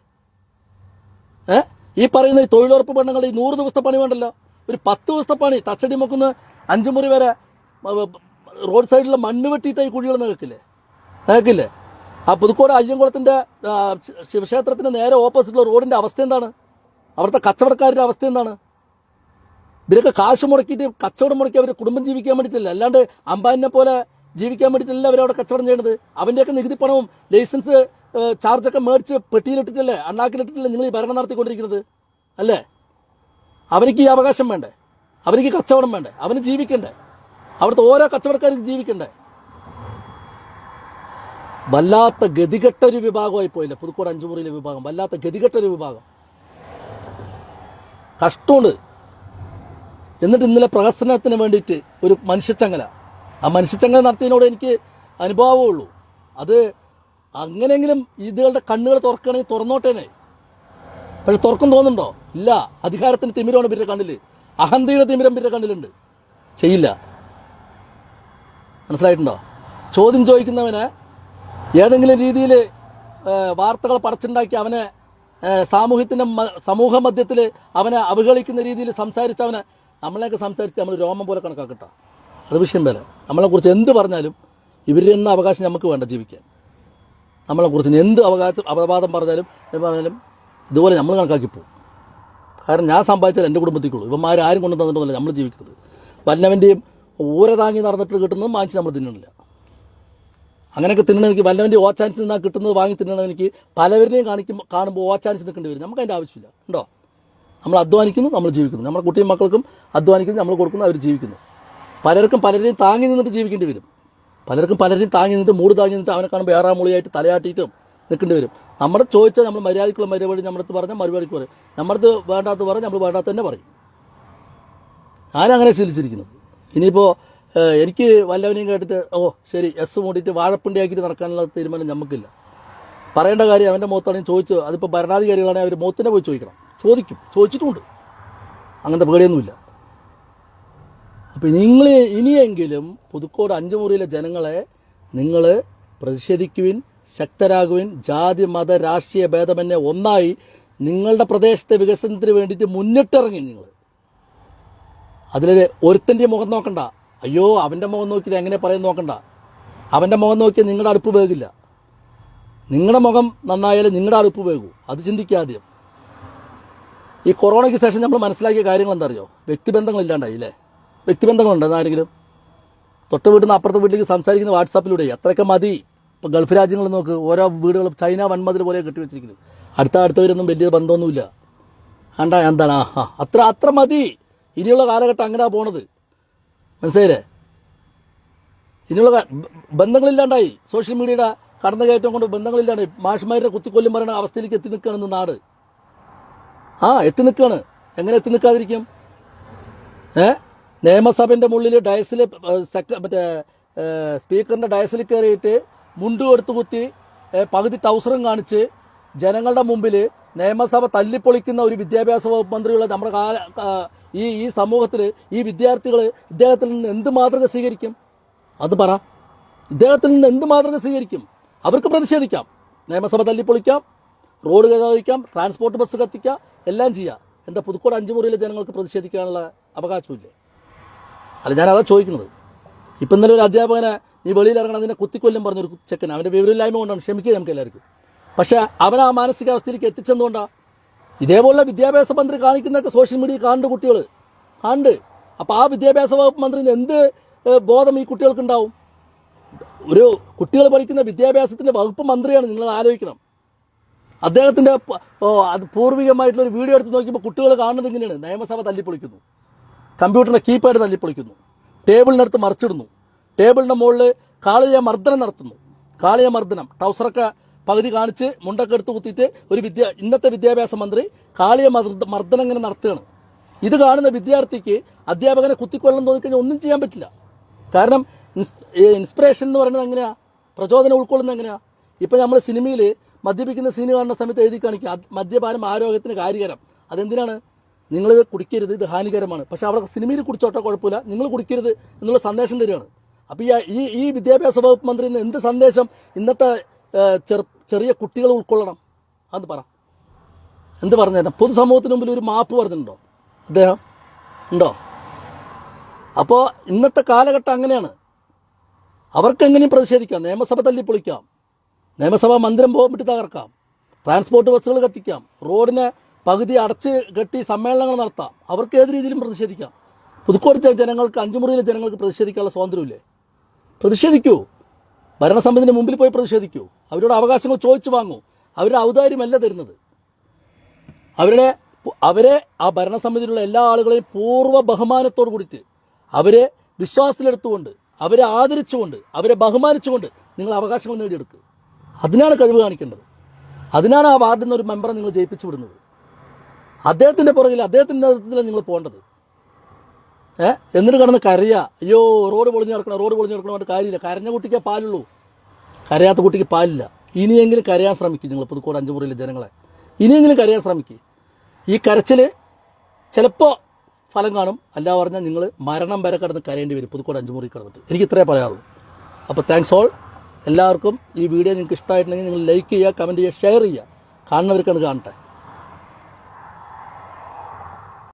ഈ പറയുന്ന ഈ തൊഴിലുറപ്പ് പെണ്ണുങ്ങൾ ഈ 100 ദിവസത്തെ പണി വേണ്ടല്ലോ, ഒരു 10 ദിവസത്തെ പണി തച്ചടി മുക്കുന്ന അഞ്ചുമുറി വരെ റോഡ് സൈഡിലെ മണ്ണ് വെട്ടിയിട്ട് ഈ കുഴികൾ നികക്കില്ലേ? ആ പുതുക്കോട് അയ്യങ്കുളത്തിൻ്റെ ശിവക്ഷേത്രത്തിന് നേരെ ഓപ്പോസിറ്റുള്ള റോഡിൻ്റെ അവസ്ഥ എന്താണ്? അവിടുത്തെ കച്ചവടക്കാരുടെ അവസ്ഥ എന്താണ്? ഇവരൊക്കെ കാശ് മുടക്കിയിട്ട് കച്ചവടം മുടക്കി അവർ കുടുംബം ജീവിക്കാൻ വേണ്ടിയിട്ടില്ല, അല്ലാണ്ട് അംബാനിനെ പോലെ ജീവിക്കാൻ വേണ്ടിയിട്ടല്ല അവരവിടെ കച്ചവടം ചെയ്യണത്. അവൻ്റെയൊക്കെ നികുതി പണവും ലൈസൻസ് ചാർജൊക്കെ മേടിച്ച് പെട്ടിയിലിട്ടിട്ടല്ലേ, അണ്ണാക്കിലിട്ടിട്ടല്ലേ നിങ്ങൾ ഈ ഭരണം നടത്തിക്കൊണ്ടിരിക്കുന്നത് അല്ലേ? അവർക്ക് ഈ അവകാശം വേണ്ടേ? അവർക്ക് കച്ചവടം വേണ്ടേ? അവന് ജീവിക്കണ്ടേ? അവിടുത്തെ ഓരോ കച്ചവടക്കാർക്ക് ജീവിക്കണ്ടേ? വല്ലാത്ത ഗതികെട്ടൊരു വിഭാഗമായി പോയില്ലേ പുതുക്കോട് അഞ്ചുമുറിയിലെ വിഭാഗം? വല്ലാത്ത ഗതികെട്ടൊരു വിഭാഗം, കഷ്ടമുണ്ട്. എന്നിട്ട് ഇന്നലെ പ്രഹസനത്തിന് വേണ്ടിയിട്ട് ഒരു മനുഷ്യച്ചങ്ങല, ആ മനുഷ്യച്ചങ്ങല നടത്തിയതിനോട് എനിക്ക് അനുഭവമുള്ളൂ. അത് അങ്ങനെയെങ്കിലും ഇതുകളുടെ കണ്ണുകൾ തുറക്കണമെങ്കിൽ തുറന്നോട്ടേനെ. പക്ഷെ തുറക്കും തോന്നുന്നുണ്ടോ? ഇല്ല. അധികാരത്തിന് തിമിരമാണ് ഇവരുടെ കണ്ണില്, അഹന്തയുടെ തിമിരം ഇവരുടെ കണ്ണിലുണ്ട്. ചെയ്യില്ല. മനസ്സിലായിട്ടുണ്ടോ? ചോദ്യം ചോദിക്കുന്നവനെ ഏതെങ്കിലും രീതിയിൽ വാർത്തകൾ പടച്ചുണ്ടാക്കി അവനെ സമൂഹ മധ്യത്തിൽ അവനെ അവഹേളിക്കുന്ന രീതിയിൽ സംസാരിച്ച് അവനെ നമ്മളെയൊക്കെ സംസാരിച്ച് നമ്മൾ രോമം പോലെ കണക്കാക്കട്ടെ. അത് വിഷയം പോലെ നമ്മളെക്കുറിച്ച് എന്ത് പറഞ്ഞാലും ഇവരുടെ എന്ന അവകാശം നമുക്ക് വേണ്ട ജീവിക്കാൻ. നമ്മളെക്കുറിച്ച് എന്ത് അപവാദം പറഞ്ഞാലും ഇതുപോലെ നമ്മൾ കണക്കാക്കിപ്പോവും. കാരണം ഞാൻ സമ്പാദിച്ചാൽ എൻ്റെ കുടുംബത്തേക്കുള്ളൂ. ഇവന്മാരും കൊണ്ടു തന്നിട്ടൊന്നുമില്ല നമ്മൾ ജീവിക്കുന്നത്. വല്ലവൻ്റെയും ഊര താങ്ങി നടന്നിട്ട് കിട്ടുന്നതും വാങ്ങിച്ച് നമ്മൾ തിന്നണില്ല. അങ്ങനെയൊക്കെ തിന്നണം. എനിക്ക് വല്ലവൻ്റെ ഓച്ചാനിച്ച് നിന്നാൽ കിട്ടുന്നത് വാങ്ങി തിന്നണം. എനിക്ക് പലവരെയും കാണുമ്പോൾ ഓച്ചാനിച്ച് നിൽക്കേണ്ടി വരും. നമുക്ക് അതിൻ്റെ ആവശ്യമില്ല. ഉണ്ടോ? നമ്മൾ അധ്വാനിക്കുന്നു, നമ്മൾ ജീവിക്കുന്നു. നമ്മുടെ കുട്ടിയും മക്കൾക്കും അധ്വാനിക്കുന്നു, നമ്മൾ കൊടുക്കുന്നു, അവർ ജീവിക്കുന്നു. പലരെയും താങ്ങി നിന്നിട്ട് ജീവിക്കേണ്ടി വരും. പലരെയും താങ്ങി നിന്നിട്ട് മൂട് താങ്ങി നിന്നിട്ട് അവനെ കാണുമ്പോൾ ഏറാമൂളിയായിട്ട് തലയാട്ടിയിട്ടും നിൽക്കേണ്ടി വരും. നമ്മുടെ ചോദിച്ചാൽ നമ്മൾ മര്യാദയ്ക്കുള്ള മറുപടി നമ്മളടുത്ത് പറഞ്ഞാൽ മറുപടിക്ക് പറയും. നമ്മളടുത്ത് വേണ്ടാത്ത പറഞ്ഞാൽ നമ്മൾ വേണ്ടാത്ത തന്നെ പറയും. ഞാനങ്ങനെ ശീലിച്ചിരിക്കുന്നത്. ഇനിയിപ്പോൾ എനിക്ക് വല്ലവനെയും കേട്ടിട്ട് ശരി എസ് മൂടിയിട്ട് വാഴപ്പിണ്ടിയാക്കിയിട്ട് നടക്കാനുള്ള തീരുമാനം നമുക്കില്ല. പറയേണ്ട കാര്യം അവൻ്റെ മുഖത്താണെങ്കിൽ ചോദിച്ചു. അതിപ്പോൾ ഭരണാധികാരികളാണെങ്കിൽ അവർ മുഖത്തിനെ പോയി ചോദിക്കണം. ചോദിച്ചിട്ടുമുണ്ട്. അങ്ങനത്തെ പേടിയൊന്നുമില്ല. അപ്പം നിങ്ങൾ ഇനിയെങ്കിലും പുതുക്കോട് 5 മുറിയിലെ ജനങ്ങളെ നിങ്ങൾ പ്രതിഷേധിക്കുവിൻ, ശക്തരാകുവിൻ. ജാതി മത രാഷ്ട്രീയ ഭേദമന്യേ ഒന്നായി നിങ്ങളുടെ പ്രദേശത്തെ വികസനത്തിന് വേണ്ടിയിട്ട് മുന്നിട്ടിറങ്ങി. നിങ്ങൾ അതിൽ ഒരുത്തൻ്റെ മുഖം നോക്കണ്ട. അയ്യോ അവൻ്റെ മുഖം നോക്കിയിട്ട് എങ്ങനെ പറയുന്നത് നോക്കണ്ട. അവൻ്റെ മുഖം നോക്കിയാൽ നിങ്ങളുടെ അടുപ്പ് വേകില്ല. നിങ്ങളുടെ മുഖം നന്നായാലും നിങ്ങളുടെ അടുപ്പ് വേകൂ. അത് ചിന്തിക്കുക ആദ്യം. ഈ കൊറോണയ്ക്ക് ശേഷം നമ്മൾ മനസ്സിലാക്കിയ കാര്യങ്ങൾ എന്താ അറിയോ? വ്യക്തിബന്ധങ്ങളില്ലാണ്ടായി അല്ലേ? വ്യക്തിബന്ധങ്ങളുണ്ട് ആരെങ്കിലും തൊട്ട് വീട്ടിൽ നിന്ന് അപ്പുറത്തെ വീട്ടിലേക്ക് സംസാരിക്കുന്ന വാട്സാപ്പിലൂടെ അത്രയൊക്കെ മതി. ഇപ്പോൾ ഗൾഫ് രാജ്യങ്ങൾ നോക്ക്, ഓരോ വീടുകളും ചൈന വൻമതിൽ പോലെ കെട്ടിവെച്ചിരിക്കുന്നത്. അടുത്തവരൊന്നും വലിയ ബന്ധമൊന്നുമില്ല. എന്താണ് അത്ര മതി. ഇനിയുള്ള കാലഘട്ടം അങ്ങനെയാണ് പോണത്. മനസ്സിലായില്ലേ? ഇനിയുള്ള ബന്ധങ്ങളില്ലാണ്ടായി. സോഷ്യൽ മീഡിയയുടെ കടന്നുകയറ്റം കൊണ്ട് ബന്ധങ്ങളില്ലാണ്ടായി. മാഷ്മാരുടെ കുത്തിക്കൊല്ലും പറയുന്ന അവസ്ഥയിലേക്ക് എത്തി നിൽക്കുകയാണ് നാട്. എത്തി നിൽക്കുകയാണ്. എങ്ങനെ എത്തി നിൽക്കാതിരിക്കും? നിയമസഭൻ്റെ മുള്ളിൽ ഡയസിൽ സ്പീക്കറിന്റെ ഡയസിൽ കയറിയിട്ട് മുണ്ടും എടുത്തു കുത്തി പകുതി ടൗസറും കാണിച്ച് ജനങ്ങളുടെ മുമ്പിൽ നിയമസഭ തല്ലിപ്പൊളിക്കുന്ന ഒരു വിദ്യാഭ്യാസ വകുപ്പ് മന്ത്രിയുള്ള നമ്മുടെ ഈ സമൂഹത്തിൽ ഈ വിദ്യാർത്ഥികൾ ഇദ്ദേഹത്തിൽ നിന്ന് എന്ത് മാതൃക സ്വീകരിക്കും? അത് പറ. ഇദ്ദേഹത്തിൽ നിന്ന് എന്ത് മാതൃക സ്വീകരിക്കും? അവർക്ക് പ്രതിഷേധിക്കാം, നിയമസഭ തല്ലിപ്പൊളിക്കാം, റോഡ് ഗതാഗതിക്കാം, ട്രാൻസ്പോർട്ട് ബസ് കത്തിക്കാം, എല്ലാം ചെയ്യാം. എന്താ പുതുക്കോട് 5 മുറിയിലെ ജനങ്ങൾക്ക് പ്രതിഷേധിക്കാനുള്ള അവകാശമില്ലേ? അല്ല, ഞാനതാ ചോദിക്കുന്നത്. ഇപ്പം ഇന്നലെ ഒരു അധ്യാപകനെ നീ വെളിയിൽ ഇറങ്ങണം അതിനെ കുത്തിക്കൊല്ലും പറഞ്ഞൊരു ചെക്കൻ, അവൻ്റെ വിവരമില്ലായ്മ കൊണ്ടാണ്, ക്ഷമിക്കുക നമുക്ക് എല്ലാവർക്കും. പക്ഷെ അവൻ ആ മാനസികാവസ്ഥയിലേക്ക് എത്തിച്ചെന്നുകൊണ്ടാണ് ഇതേപോലുള്ള വിദ്യാഭ്യാസ മന്ത്രി കാണിക്കുന്നതൊക്കെ സോഷ്യൽ മീഡിയ കാണുന്നുണ്ട് കുട്ടികൾ. അപ്പോൾ ആ വിദ്യാഭ്യാസ വകുപ്പ് മന്ത്രിന് എന്ത് ബോധം ഈ കുട്ടികൾക്ക് ഉണ്ടാവും? ഒരു കുട്ടികൾ പഠിക്കുന്ന വിദ്യാഭ്യാസത്തിന്റെ വകുപ്പ് മന്ത്രിയാണ്. നിങ്ങൾ ആലോചിക്കണം. അദ്ദേഹത്തിന്റെ പൂർവികമായിട്ടുള്ള ഒരു വീഡിയോ എടുത്ത് നോക്കിയപ്പോൾ കുട്ടികൾ കാണുന്നത് ഇങ്ങനെയാണ്. നിയമസഭ തല്ലിപ്പൊളിക്കുന്നു, കമ്പ്യൂട്ടറിന്റെ കീപാഡ് തല്ലിപ്പൊളിക്കുന്നു, ടേബിളിനടുത്ത് മറിച്ചിടുന്നു, ടേബിളിന്റെ മുകളിൽ കാളിയ മർദ്ദനം നടത്തുന്നു. കാളിയ മർദ്ദനം, ടൗസറൊക്കെ പകുതി കാണിച്ച് മുണ്ടൊക്കെ എടുത്ത് കുത്തിയിട്ട് ഇന്നത്തെ വിദ്യാഭ്യാസ മന്ത്രി കാളിയ മർദ്ദനം ഇങ്ങനെ നടത്തുകയാണ്. ഇത് കാണുന്ന വിദ്യാർത്ഥിക്ക് അധ്യാപകനെ കുത്തിക്കൊല്ലം തോന്നിക്കഴിഞ്ഞാൽ ഒന്നും ചെയ്യാൻ പറ്റില്ല. കാരണം ഇൻസ്പിറേഷൻ എന്ന് പറയുന്നത് എങ്ങനെയാ? പ്രചോദനം ഉൾക്കൊള്ളുന്നത് എങ്ങനെയാ? ഇപ്പം നമ്മൾ സിനിമയിൽ മദ്യപിക്കുന്ന സീന് കാണുന്ന സമയത്ത് എഴുതി കാണിക്കുക മദ്യപാനം ആരോഗ്യത്തിന് ഹാനികരം. അതെന്തിനാണ്? നിങ്ങൾ കുടിക്കരുത്, ഇത് ഹാനികരമാണ്. പക്ഷെ അവിടെ സിനിമയിൽ കുടിച്ചോട്ടെ കുഴപ്പമില്ല, നിങ്ങൾ കുടിക്കരുത് എന്നുള്ള സന്ദേശം തരികയാണ്. അപ്പോൾ ഈ വിദ്യാഭ്യാസ വകുപ്പ് മന്ത്രി എന്ത് സന്ദേശം ഇന്നത്തെ ചെറിയ കുട്ടികൾ ഉൾക്കൊള്ളണം? അത് പറ. എന്ത് പറഞ്ഞാൽ പൊതുസമൂഹത്തിന് മുമ്പിൽ ഒരു മാപ്പ് പറഞ്ഞിട്ടുണ്ടോ അദ്ദേഹം? ഉണ്ടോ? അപ്പോൾ ഇന്നത്തെ കാലഘട്ടം അങ്ങനെയാണ്. അവർക്കെങ്ങനെയും പ്രതിഷേധിക്കാം, നിയമസഭ തല്ലിപ്പൊളിക്കാം, നിയമസഭാ മന്ദിരം വിട്ട് തകർക്കാം, ട്രാൻസ്പോർട്ട് ബസ്സുകൾ കത്തിക്കാം, റോഡിനെ പകുതി അടച്ച് കെട്ടി സമ്മേളനങ്ങൾ നടത്താം. അവർക്ക് ഏത് രീതിയിലും പ്രതിഷേധിക്കാം. പുതുക്കോട്ടെ ജനങ്ങൾക്ക്, 5 മുറിയിലെ ജനങ്ങൾക്ക് പ്രതിഷേധിക്കാനുള്ള സ്വാതന്ത്ര്യമില്ലേ? പ്രതിഷേധിക്കൂ. ഭരണസമിതിന് മുമ്പിൽ പോയി പ്രതിഷേധിക്കൂ. അവരുടെ അവകാശങ്ങൾ ചോദിച്ചു വാങ്ങൂ. അവരുടെ ഔദാര്യമല്ല തരുന്നത്. അവരെ ആ ഭരണസമിതിയിലുള്ള എല്ലാ ആളുകളെയും പൂർവ്വ ബഹുമാനത്തോട് കൂടിയിട്ട് അവരെ വിശ്വാസത്തിലെടുത്തുകൊണ്ട്, അവരെ ആദരിച്ചുകൊണ്ട്, അവരെ ബഹുമാനിച്ചുകൊണ്ട് നിങ്ങൾ അവകാശങ്ങൾ നേടിയെടുക്കുക. അതിനാണ് കഴിവ് കാണിക്കേണ്ടത്. അതിനാണ് ആ വാർഡിൽ നിന്ന് ഒരു മെമ്പറെ നിങ്ങൾ ജയിപ്പിച്ചു വിടുന്നത്. അദ്ദേഹത്തിന്റെ പുറകിൽ, അദ്ദേഹത്തിന്റെ നേതൃത്വത്തിലാണ് നിങ്ങൾ പോകേണ്ടത്. എന്നിട്ട് കിടന്ന് കരയുക, അയ്യോ റോഡ് പൊളിഞ്ഞു കിടക്കണം പറഞ്ഞിട്ട് കാര്യമില്ല. കരഞ്ഞ കുട്ടിക്കേ പാലുള്ളൂ, കരയാത്ത കുട്ടിക്ക് പാലില്ല. ഇനിയെങ്കിലും കരയാൻ ശ്രമിക്കും നിങ്ങൾ പുതുക്കോട് 5 മുറിയിലെ ജനങ്ങളെ. ഇനിയെങ്കിലും കരയാൻ ശ്രമിക്കും. ഈ കരച്ചിൽ ചിലപ്പോൾ ഫലം കാണും, അല്ല പറഞ്ഞാൽ നിങ്ങൾ മരണം വരെ കിടന്ന് കരയേണ്ടി വരും പുതുക്കോട് 5 മുറി കിടന്നിട്ട്. എനിക്ക് ഇത്രേ പറയാനുള്ളൂ. അപ്പോൾ താങ്ക്സ് ഓൾ. എല്ലാവർക്കും ഈ വീഡിയോ നിങ്ങൾക്ക് ഇഷ്ടമായിട്ടുണ്ടെങ്കിൽ നിങ്ങൾ ലൈക്ക് ചെയ്യുക, കമൻറ്റ് ചെയ്യുക, ഷെയർ ചെയ്യുക. കാണുന്നവർക്കാണ് കാണട്ടെ.